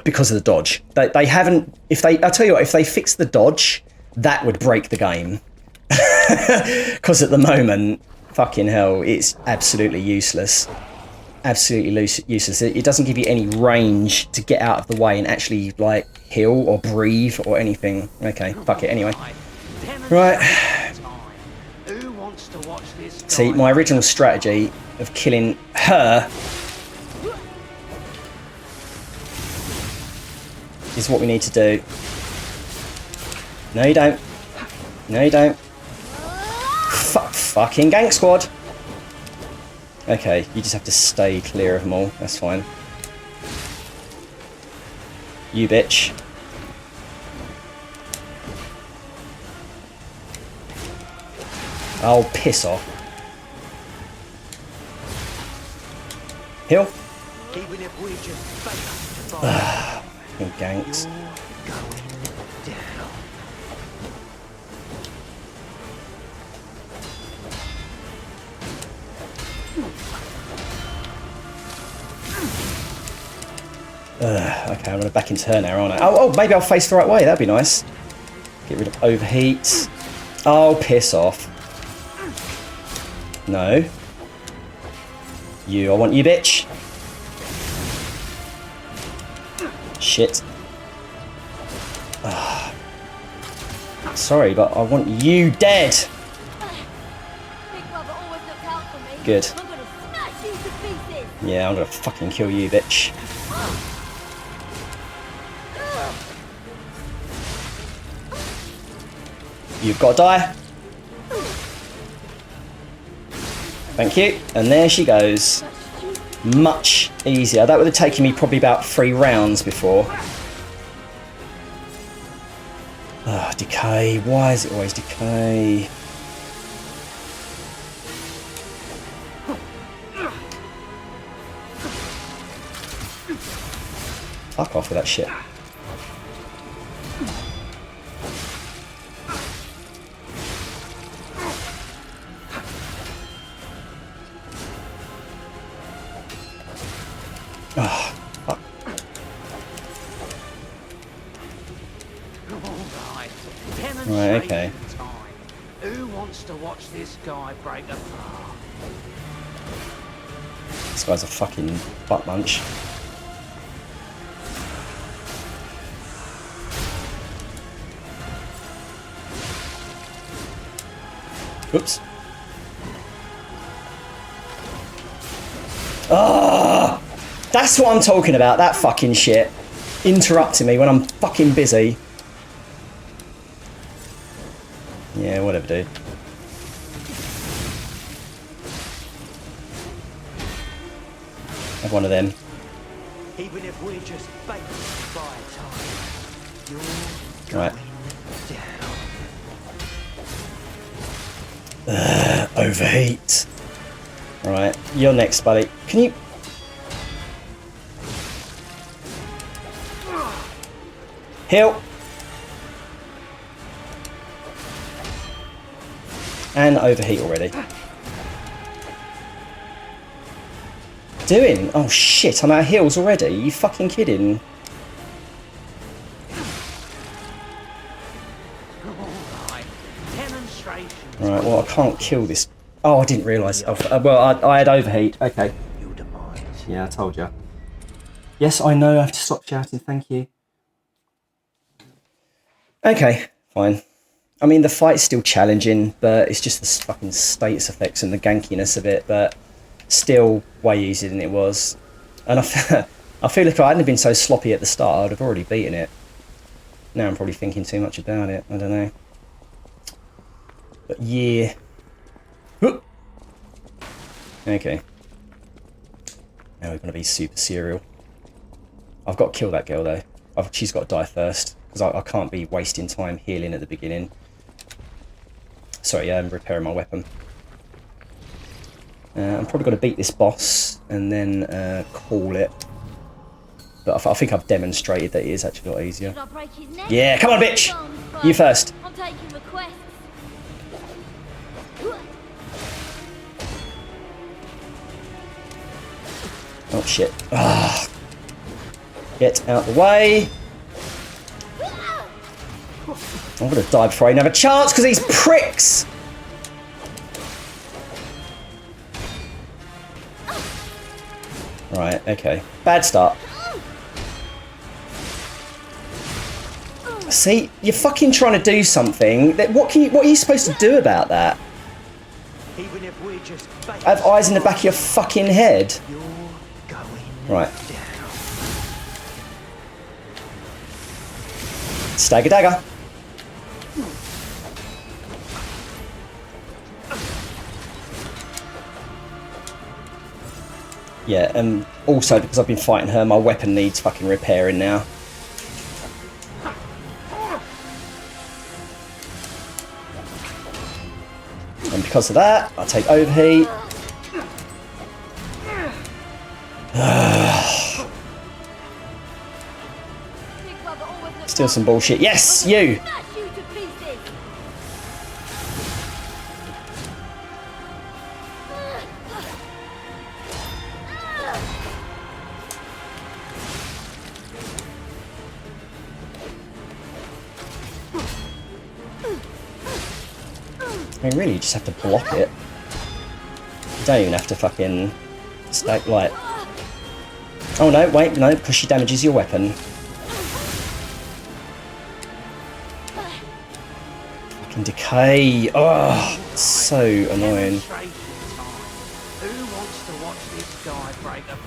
because of the dodge. They haven't... I'll tell you what, if they fix the dodge, that would break the game. Because at the moment, fucking hell, it's absolutely useless. Absolutely useless. It doesn't give you any range to get out of the way and actually, like, heal or breathe or anything. Okay, fuck it, anyway. Right. See, my original strategy of killing her is what we need to do. No, you don't. No, you don't. Fucking gank squad. Okay, you just have to stay clear of them all. That's fine. You bitch. Oh, piss off. Heal. Even if we just Fucking ganks. Okay, I'm gonna back into her now, aren't I? Oh, maybe I'll face the right way. That'd be nice. Get rid of overheat. Oh, piss off. No. You, I want you, bitch. Shit. Sorry, but I want you dead. Big brother always looks out for me. Good. I'm gonna smash you to pieces. Yeah, I'm gonna fucking kill you, bitch. You've got to die. Thank you. And there she goes. Much easier. That would have taken me probably about 3 rounds before. Ah, decay. Why is it always decay? Fuck off with that shit. Oh, fuck. Right, okay. Who wants to watch this guy break apart? This guy's a fucking butt munch. Oops. Ah! That's what I'm talking about, that fucking shit. Interrupting me when I'm fucking busy. Yeah, whatever, dude. Have one of them. Even if we're just bait by time, you're Right. going down. Overheat. Right, you're next, buddy. Can you... Heal. And overheat already. Doing? Oh shit, I'm out of heals already. Are you fucking kidding? Right, well I can't kill this. Oh, I didn't realise. Oh, well, I had overheat. Okay. Yeah, I told you. Yes, I know. I have to stop shouting. Thank you. Okay, fine. I mean, the fight's still challenging, but it's just the fucking status effects and the gankiness of it, but still way easier than it was. And I feel like if I hadn't been so sloppy at the start, I'd have already beaten it. Now I'm probably thinking too much about it. I don't know. But yeah. Whoop. Okay. Now we're going to be super serial. I've got to kill that girl, though. She's got to die first, because I can't be wasting time healing at the beginning. Sorry, I'm repairing my weapon. I'm probably going to beat this boss and then call it. But I think I've demonstrated that it is actually a lot easier. Should I break his neck? Yeah, come on, bitch! You first. I'm taking requests. Oh, shit. Ah. Get out the way. I'm going to die before I even have a chance because these pricks! Right, okay. Bad start. See, you're fucking trying to do something. What are you supposed to do about that? Even if we're just bait, I have eyes in the back of your fucking head. you're going Right. down. Stagger dagger. Yeah, and also because I've been fighting her, my weapon needs fucking repairing now. And because of that, I take overheat. Big brother always looks Still out some for me. bullshit. Yes, I'm gonna you! smash you to pieces. I mean, really, you just have to block it. You don't even have to fucking stack light. Oh no, wait, no, because she damages your weapon. Fucking decay. Oh, so annoying. Who wants to watch this guy break apart?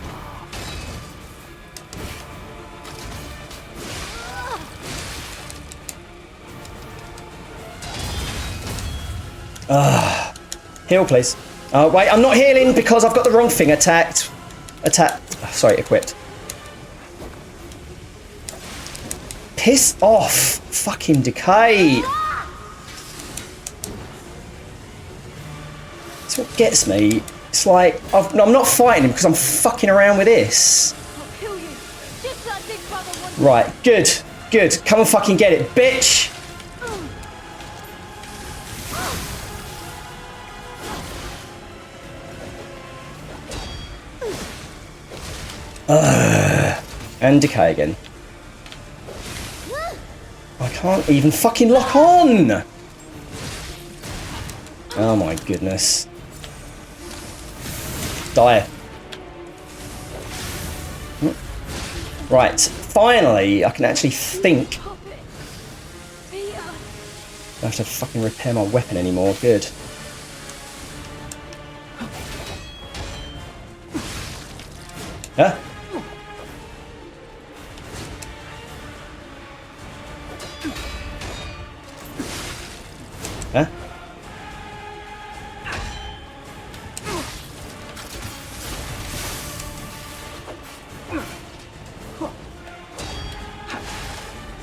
Heal, please. Oh, wait, I'm not healing because I've got the wrong thing attacked. Sorry, equipped. Piss off. Fucking decay. That's what gets me. It's like, I'm not fighting him because I'm fucking around with this. I'll kill you. Just like Big Brother wanted. Right, good. Good. Come and fucking get it, bitch. And decay again. I can't even fucking lock on! Oh my goodness. Die. Right, finally I can actually think. Stop it. Peter. I don't have to fucking repair my weapon anymore, good. Huh? Huh?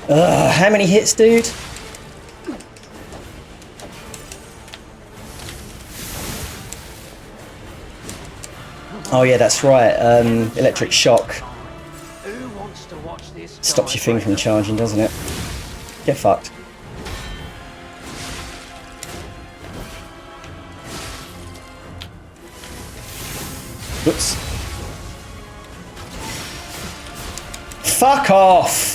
How many hits, dude? Oh yeah, that's right. Electric shock Who wants to watch this stops guy your thing break from charging, doesn't it? Get fucked. Whoops. Fuck off!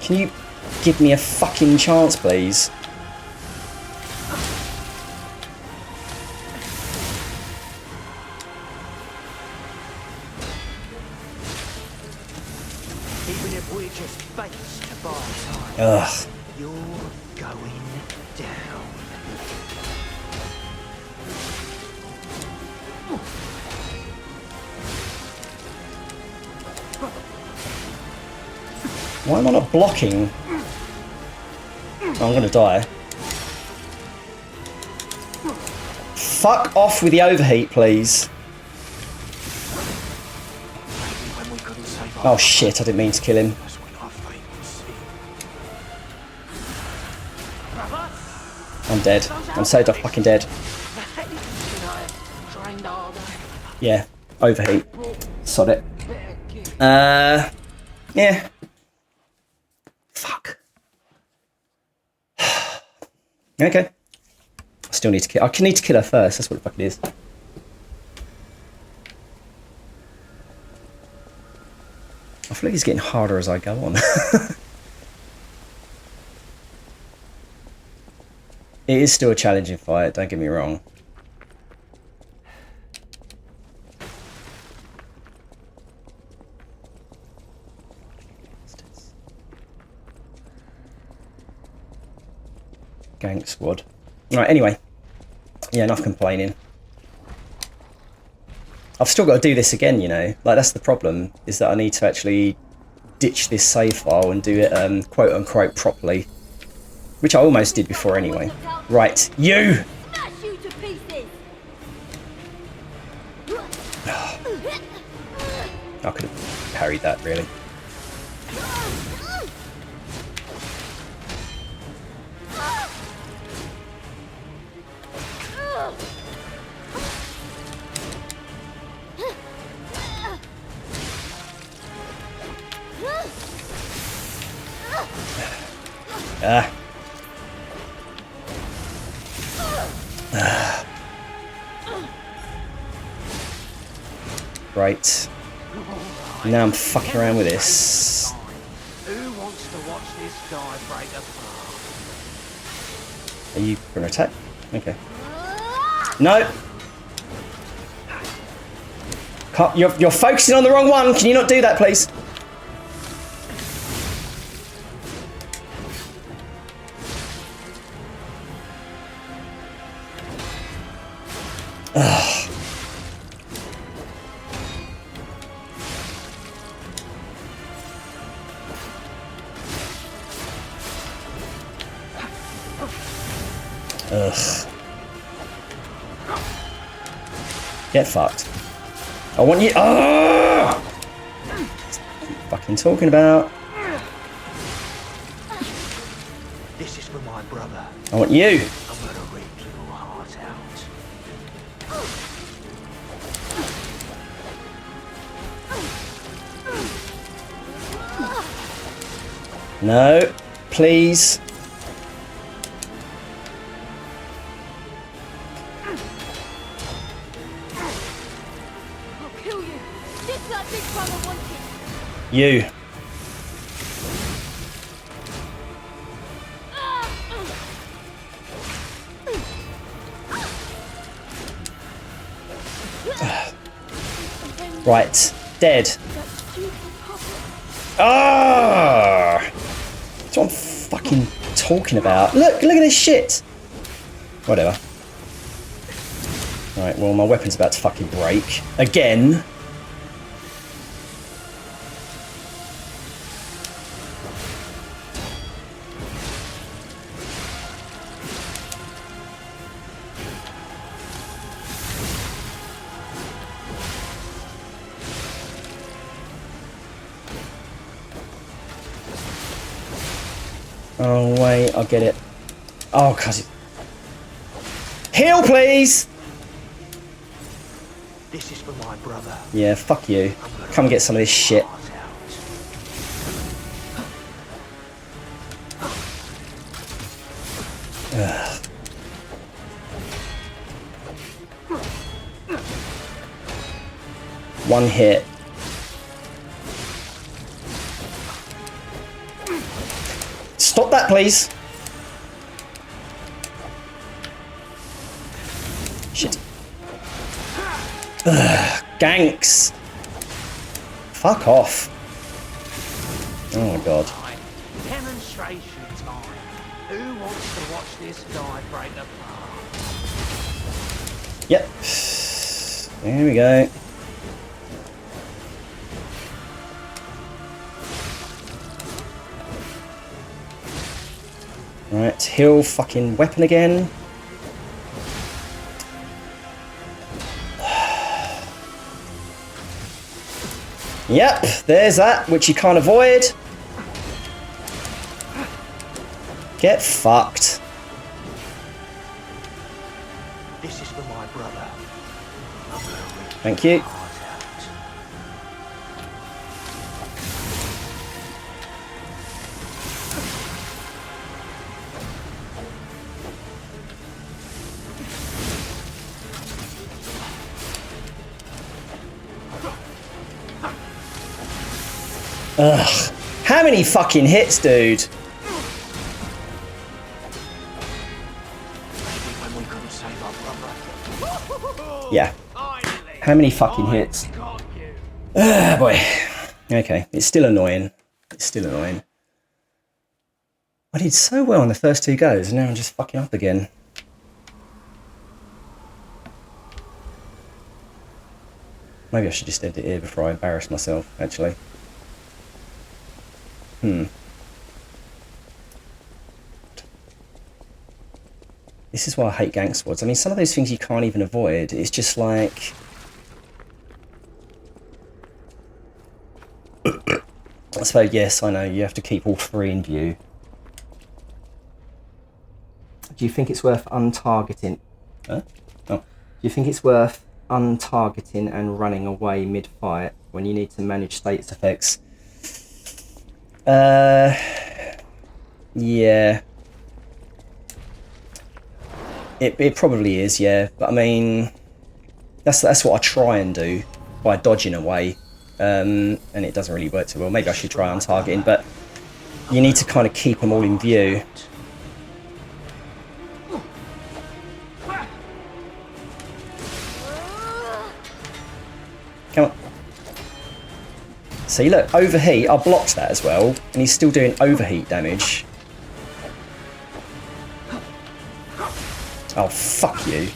Can you give me a fucking chance, please? Even if we're just baits to buy time, Ugh. you're going down. Why am I not blocking? Oh, I'm gonna die. Fuck off with the overheat, please. When we couldn't save Oh shit, I didn't mean to kill him. us when our fate was sealed. I'm dead. I'm so fucking dead. Trained harder. Yeah, overheat. Sod it. Yeah. Fuck. Okay. I still need to kill. I need to kill her first. That's what the fuck it is. I feel like it's getting harder as I go on. It is still a challenging fight. Don't get me wrong. Gang squad. Right, anyway. Yeah, enough complaining. I've still got to do this again, you know. Like, that's the problem, is that I need to actually ditch this save file and do it, quote-unquote, properly. Which I almost did before anyway. Right, you! Smash you to pieces. I could have parried that, really. Ah. Right. Now I'm fucking around with this. Who wants to watch this guy break apart? Are you going to attack? Okay. No! Can't, you're focusing on the wrong one. Can you not do that, please? Ugh. Ugh. Get fucked. I want you. Ah! What are you fucking talking about? This is for my brother. I want you. I'm gonna rip your heart out. No, please. I'll kill you. Just like Big Brother wanted. You. Right, dead. Ah! That's what I'm fucking talking about. Look at this shit. Whatever. Right, well, my weapon's about to fucking break again. Oh, wait, I'll get it. Oh, cuz it... Heal, please! This is for my brother. Yeah, fuck you. Come and get some of this shit. Ugh. One hit. Stop that, please. Shit. Ugh, ganks. Fuck off. Oh my god. Demonstration time. Who wants to watch this guy break apart? Yep. There we go. Right, heal fucking weapon again. Yep, there's that, which you can't avoid. Get fucked. This is for my brother. Thank you. Ugh. How many fucking hits, dude? Yeah. How many fucking hits? Ah, boy. Okay, it's still annoying. It's still annoying. I did so well on the first two goes, and now I'm just fucking up again. Maybe I should just end it here before I embarrass myself, actually. This is why I hate gang squads. I mean, some of those things you can't even avoid. It's just like... I suppose, yes, I know, you have to keep all three in view. Do you think it's worth untargeting? Huh? Oh. Do you think it's worth untargeting and running away mid-fight when you need to manage status effects? Yeah. It probably is, yeah. But I mean, that's what I try and do by dodging away, and it doesn't really work too well. Maybe I should try untargeting, but You need to kind of keep them all in view. Come on. See, look, overheat. I blocked that as well, and he's still doing overheat damage. Oh, fuck you.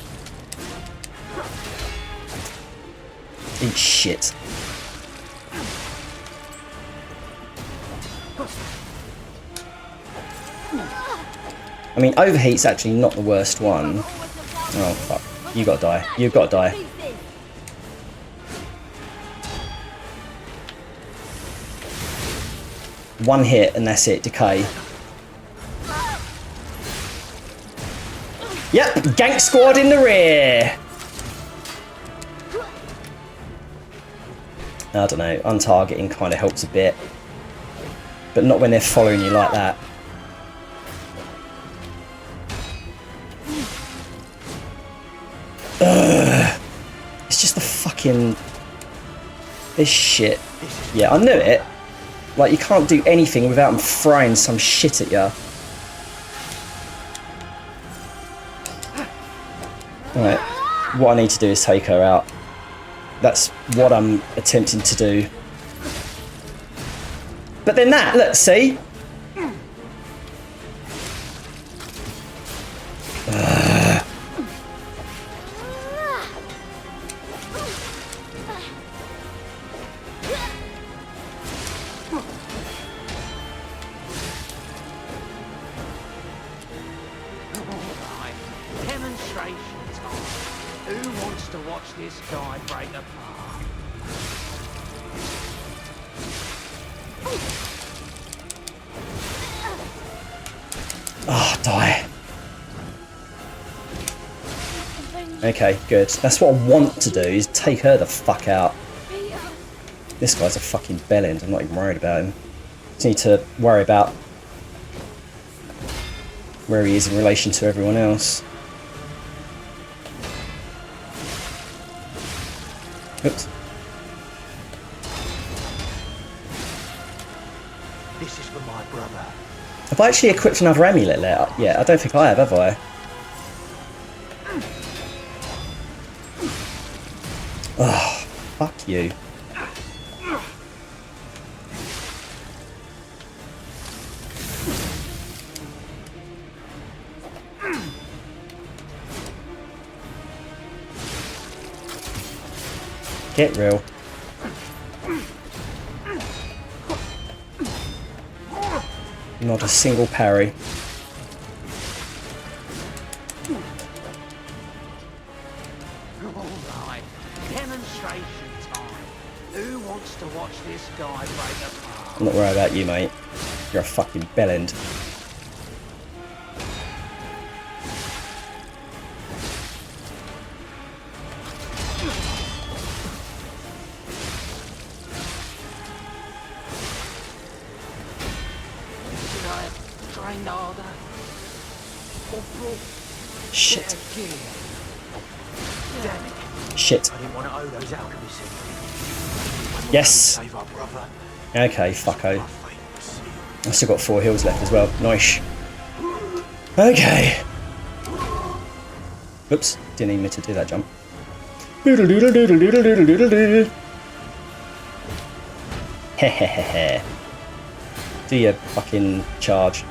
Eat shit. I mean, overheat's actually not the worst one. Oh, fuck. You gotta die. You've gotta die. One hit and that's it. Decay. Yep, gank squad in the rear. I don't know, untargeting kind of helps a bit. But not when they're following you like that. Ugh. It's just the fucking... this shit. Yeah, I knew it. Like, you can't do anything without them throwing some shit at you. Alright, what I need to do is take her out. That's what I'm attempting to do. But then that, look, see? Oh, die. Okay, good. That's what I want to do, is take her the fuck out. This guy's a fucking bellend. I'm not even worried about him. Just need to worry about where he is in relation to everyone else. Oops. This is for my brother. Have I actually equipped another amulet there? Yeah, I don't think I have I? Oh, fuck you. Get real. Not a single parry. Alright, demonstration time. Who wants to watch this guy break apart? I'm not worried about you, mate. You're a fucking bellend. Shit. Shit. I didn't want to owe those alchemists anything. Yes. Okay, fucko. I've still got 4 heals left as well. Nice. Okay. Oops. Didn't even mean to do that jump. Hehehehe. Do your fucking charge.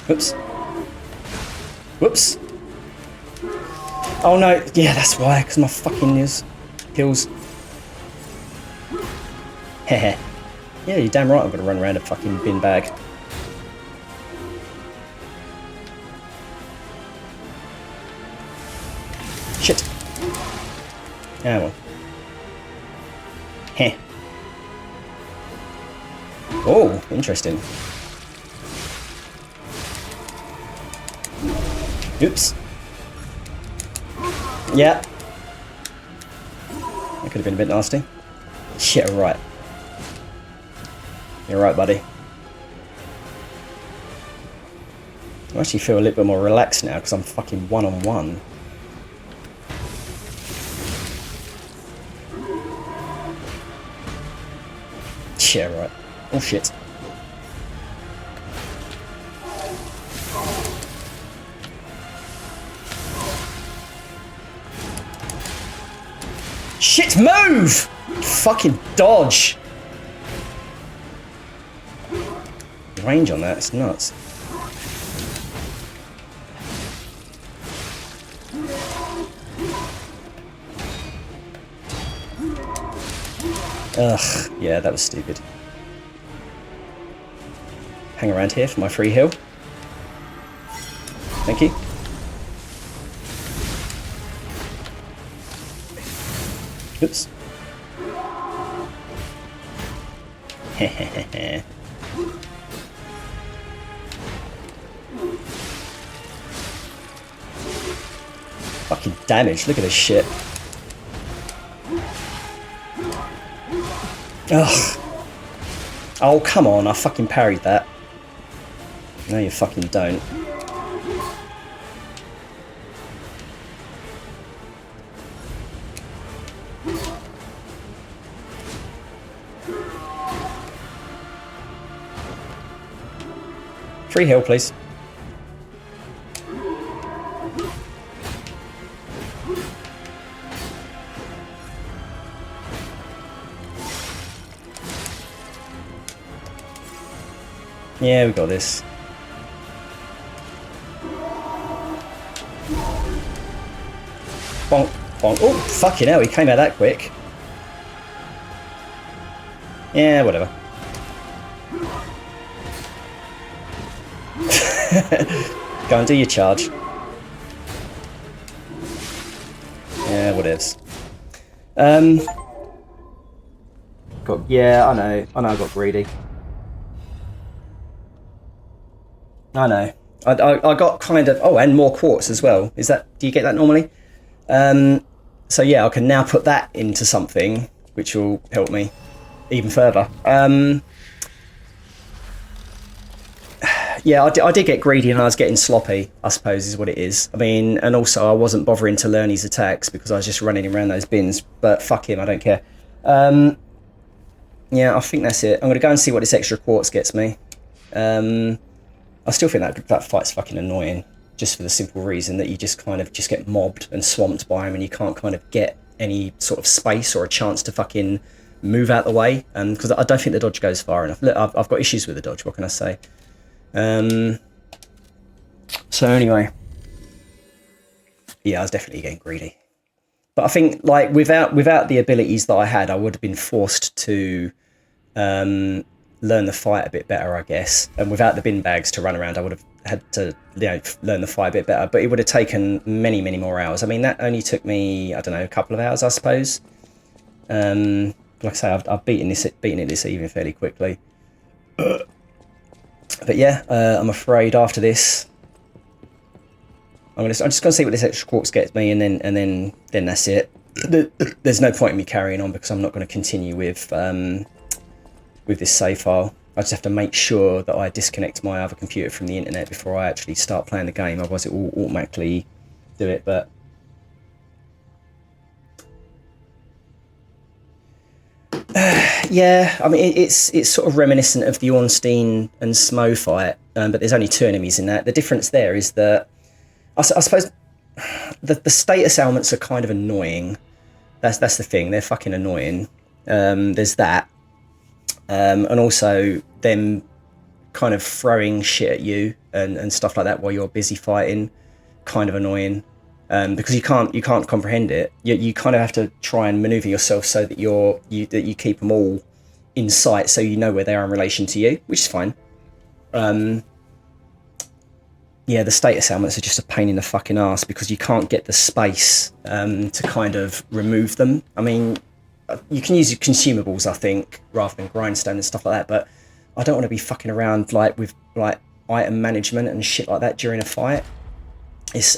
Whoops. Whoops. Oh no, yeah, that's why, because my fucking heals. Heh. Yeah, you're damn right I'm gonna run around a fucking bin bag. Shit. Ah, well. Heh. Oh, interesting. Oops. Yeah. That could have been a bit nasty. Yeah, right. You're right, buddy. I actually feel a little bit more relaxed now because I'm fucking one-on-one. Yeah, right. Oh shit. Shit, move! Fucking dodge. Range on that, it's nuts. Ugh, yeah, that was stupid. Hang around here for my free heal. Thank you. Oops. Hehehe. Fucking damage, look at this shit. Ugh. Oh, come on, I fucking parried that. No, you fucking don't. Free heal, please. Yeah, we got this. Bonk, bonk. Oh, fucking hell, he came out that quick. Yeah, whatever. Go and do your charge. Yeah, whatevs. Yeah, I know I got greedy. I know. I got kind of... Oh, and more quartz as well. Is that... Do you get that normally? So yeah, I can now put that into something which will help me even further. Yeah, I did get greedy and I was getting sloppy, I suppose is what it is. I mean, and also I wasn't bothering to learn his attacks because I was just running around those bins. But fuck him, I don't care. Yeah, I think that's it. I'm going to go and see what this extra quartz gets me. I still think that fight's fucking annoying, just for the simple reason that you just kind of just get mobbed and swamped by him and you can't kind of get any sort of space or a chance to fucking move out the way. Because I don't think the dodge goes far enough. Look, I've got issues with the dodge, what can I say? So anyway, yeah, I was definitely getting greedy. But I think, like, without the abilities that I had, I would have been forced to learn the fight a bit better, I guess. And without the bin bags to run around, I would have had to, you know, learn the fight a bit better. But it would have taken many, many more hours. I mean, that only took me, I don't know, a couple of hours, I suppose. Like I say, I've beaten it this evening fairly quickly. But yeah, I'm afraid after this, I'm just gonna see what this extra quartz gets me, and then that's it. There's no point in me carrying on because I'm not going to continue with this save file. I just have to make sure that I disconnect my other computer from the internet before I actually start playing the game. Otherwise, it will automatically do it. But yeah, I mean, it's sort of reminiscent of the Ornstein and Smo fight, but there's only 2 enemies in that. The difference there is that I suppose the status elements are kind of annoying. That's the thing. They're fucking annoying. There's that, and also them kind of throwing shit at you and stuff like that while you're busy fighting. Kind of annoying. Because you can't comprehend it. You kind of have to try and maneuver yourself so that you keep them all in sight, so you know where they are in relation to you, which is fine. Yeah, the status elements are just a pain in the fucking ass because you can't get the space to kind of remove them. I mean, you can use your consumables, I think, rather than grindstone and stuff like that. But I don't want to be fucking around with item management and shit like that during a fight.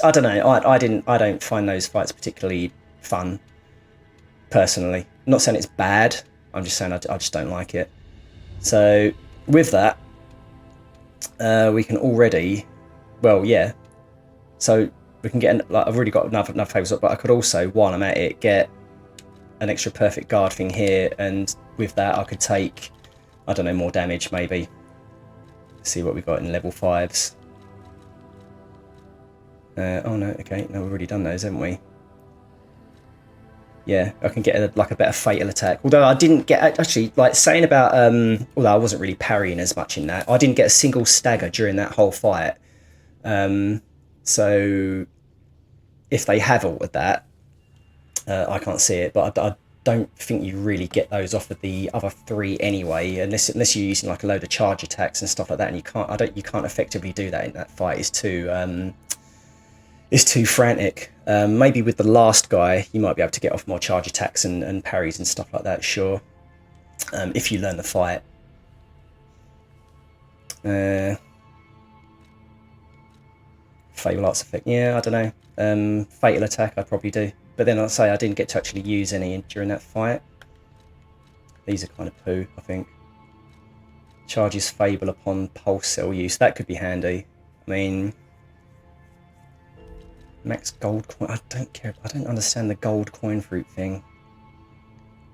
I don't know. I don't find those fights particularly fun, personally. I'm not saying it's bad. I'm just saying I just don't like it. So with that, we can already Well, yeah. So we can get, like, I've already got enough favours up, but I could also, while I'm at it, get an extra perfect guard thing here, and with that I could take, I don't know, more damage maybe. Let's see what we got in level 5s. Oh no, okay, no, we've already done those, haven't we? Yeah, I can get like a better fatal attack. Although I didn't get, actually, like saying about, although I wasn't really parrying as much in that, I didn't get a single stagger during that whole fight. So if they have altered that, I can't see it, but I don't think you really get those off of the other 3 anyway, unless you're using like a load of charge attacks and stuff like that, and you can't effectively do that in that fight. It's too frantic. Maybe with the last guy, you might be able to get off more charge attacks and parries and stuff like that, sure. If you learn the fight. Fatal Arts effect, yeah, I don't know. Fatal attack, I probably do. But then I'll say I didn't get to actually use any during that fight. These are kind of poo, I think. Charges Fable upon pulse cell use, that could be handy. I mean, max gold coin, I don't care, I don't understand the gold coin fruit thing.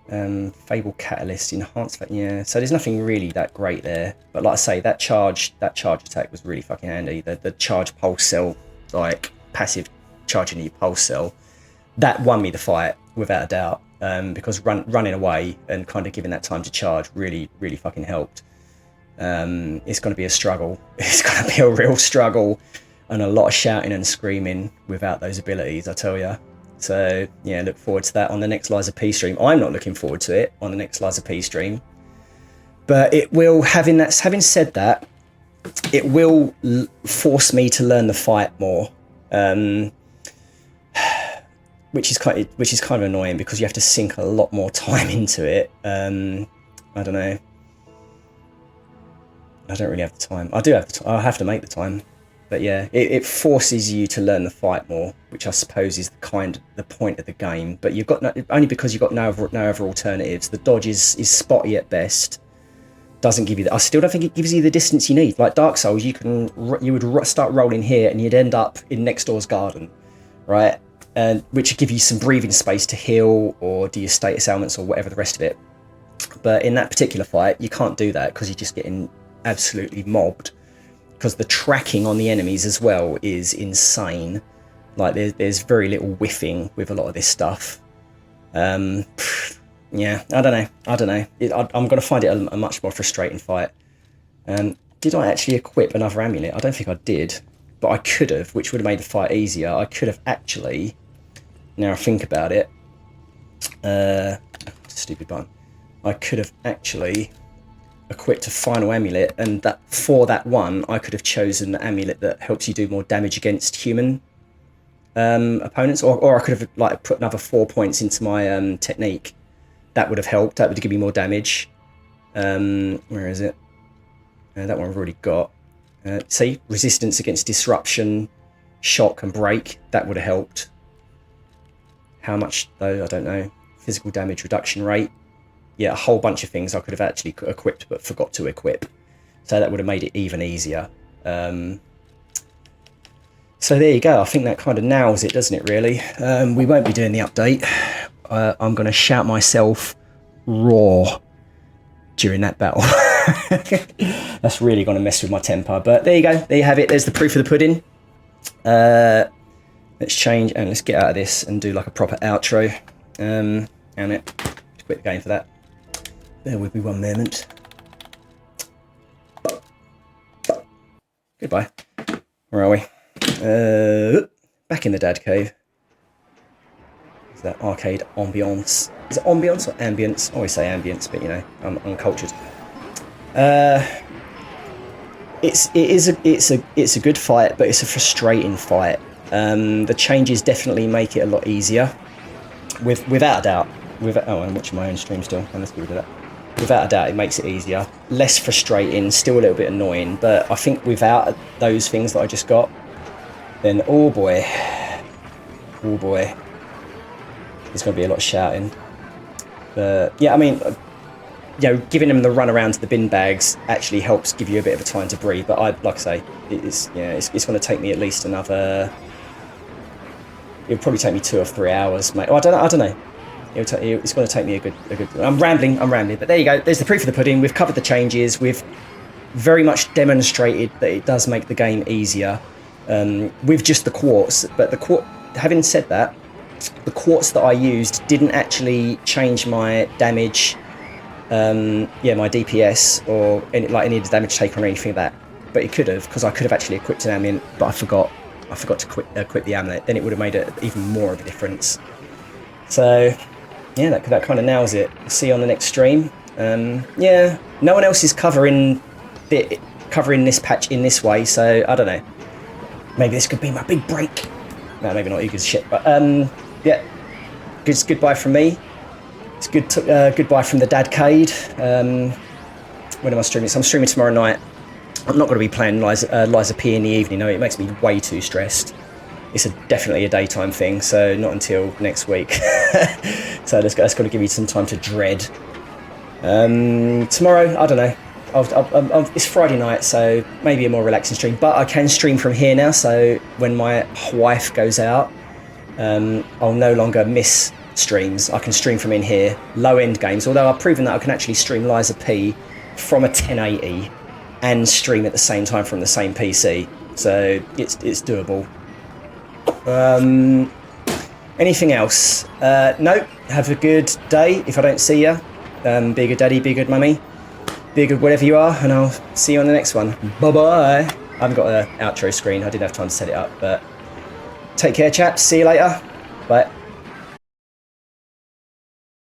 Fable Catalyst, enhanced, yeah, so there's nothing really that great there. But like I say, that charge attack was really fucking handy. The charge pulse cell, like passive charging your pulse cell, that won me the fight without a doubt, because running away and kind of giving that time to charge really fucking helped. It's going to be a struggle. It's going to be a real struggle, and a lot of shouting and screaming without those abilities, I tell you. So yeah, look forward to that on the next Liza P stream. I'm not looking forward to it on the next Liza P stream, but it will, having said that, it will force me to learn the fight more, which is kind of annoying because you have to sink a lot more time into it. I don't know. I don't really have the time. I do have the time. I have to make the time. But yeah, it forces you to learn the fight more, which I suppose is the point of the game. But you've got only because you've got no other alternatives. The dodge is spotty at best. Doesn't give you I still don't think it gives you the distance you need. Like Dark Souls, you would start rolling here and you'd end up in next door's garden, right? And which would give you some breathing space to heal or do your status ailments or whatever the rest of it. But in that particular fight, you can't do that because you're just getting absolutely mobbed. Because the tracking on the enemies as well is insane. Like there's very little whiffing with a lot of this stuff. Yeah, I don't know. I'm going to find it a much more frustrating fight. Did I actually equip another amulet? I don't think I did, but I could have, which would have made the fight easier. I could have actually, now I think about it, stupid button. I could have actually equipped a final amulet, and that for that one I could have chosen an amulet that helps you do more damage against human opponents, or I could have like put another 4 points into my technique. That would have helped. That would give me more damage. Where is it? That one I've already got. See, resistance against disruption, shock and break, that would have helped. How much though, I don't know. Physical damage reduction rate, yeah, a whole bunch of things I could have actually equipped but forgot to equip, so that would have made it even easier. So there you go. I think that kind of nails it, doesn't it, really? We won't be doing the update. I'm going to shout myself raw during that battle. That's really going to mess with my temper, but there you go. There you have it. There's the proof of the pudding. Let's change and let's get out of this and do like a proper outro. And it, quit the game for that. Bear with me one moment. Goodbye. Where are we? Back in the dad cave. Is that arcade ambience? Is it ambience or ambience? I always say ambience, but you know, I'm uncultured. It's a good fight, but it's a frustrating fight. The changes definitely make it a lot easier, without a doubt. I'm watching my own stream still, and let's get rid of that. Without a doubt, it makes it easier, less frustrating, still a little bit annoying. But I think without those things that I just got, then oh boy, there's going to be a lot of shouting. But yeah, I mean, giving them the run around to the bin bags actually helps give you a bit of a time to breathe. But like I say, it's going to take me at least another. It'll probably take me 2 or 3 hours, mate. Oh, I don't know. It's going to take me a good. I'm rambling. But there you go. There's the proof of the pudding. We've covered the changes. We've very much demonstrated that it does make the game easier with just the quartz. But having said that, the quartz that I used didn't actually change my damage. My DPS or any of the damage taken or anything like that. But it could have, because I could have actually equipped an amulet, but I forgot to equip the amulet. Then it would have made even more of a difference. So, yeah, that kind of nails it. See you on the next stream. No one else is covering this patch in this way, so I don't know. Maybe this could be my big break. No, maybe not. You gives a shit. But goodbye from me. It's goodbye from the Dadcade. When am I streaming? So I'm streaming tomorrow night. I'm not going to be playing Liza P in the evening. No, it makes me way too stressed. It's definitely a daytime thing, so not until next week. So that's got to give me some time to dread. Tomorrow, I don't know. It's Friday night, so maybe a more relaxing stream. But I can stream from here now, so when my wife goes out, I'll no longer miss streams. I can stream from in here, low-end games. Although I've proven that I can actually stream Liza P from a 1080 and stream at the same time from the same PC. So it's doable. Anything else? No. Have a good day. If I don't see you, be a good daddy, be a good mummy, be a good whatever you are, and I'll see you on the next one. Bye bye. I haven't got an outro screen. I didn't have time to set it up, but take care, chaps. See you later. Bye.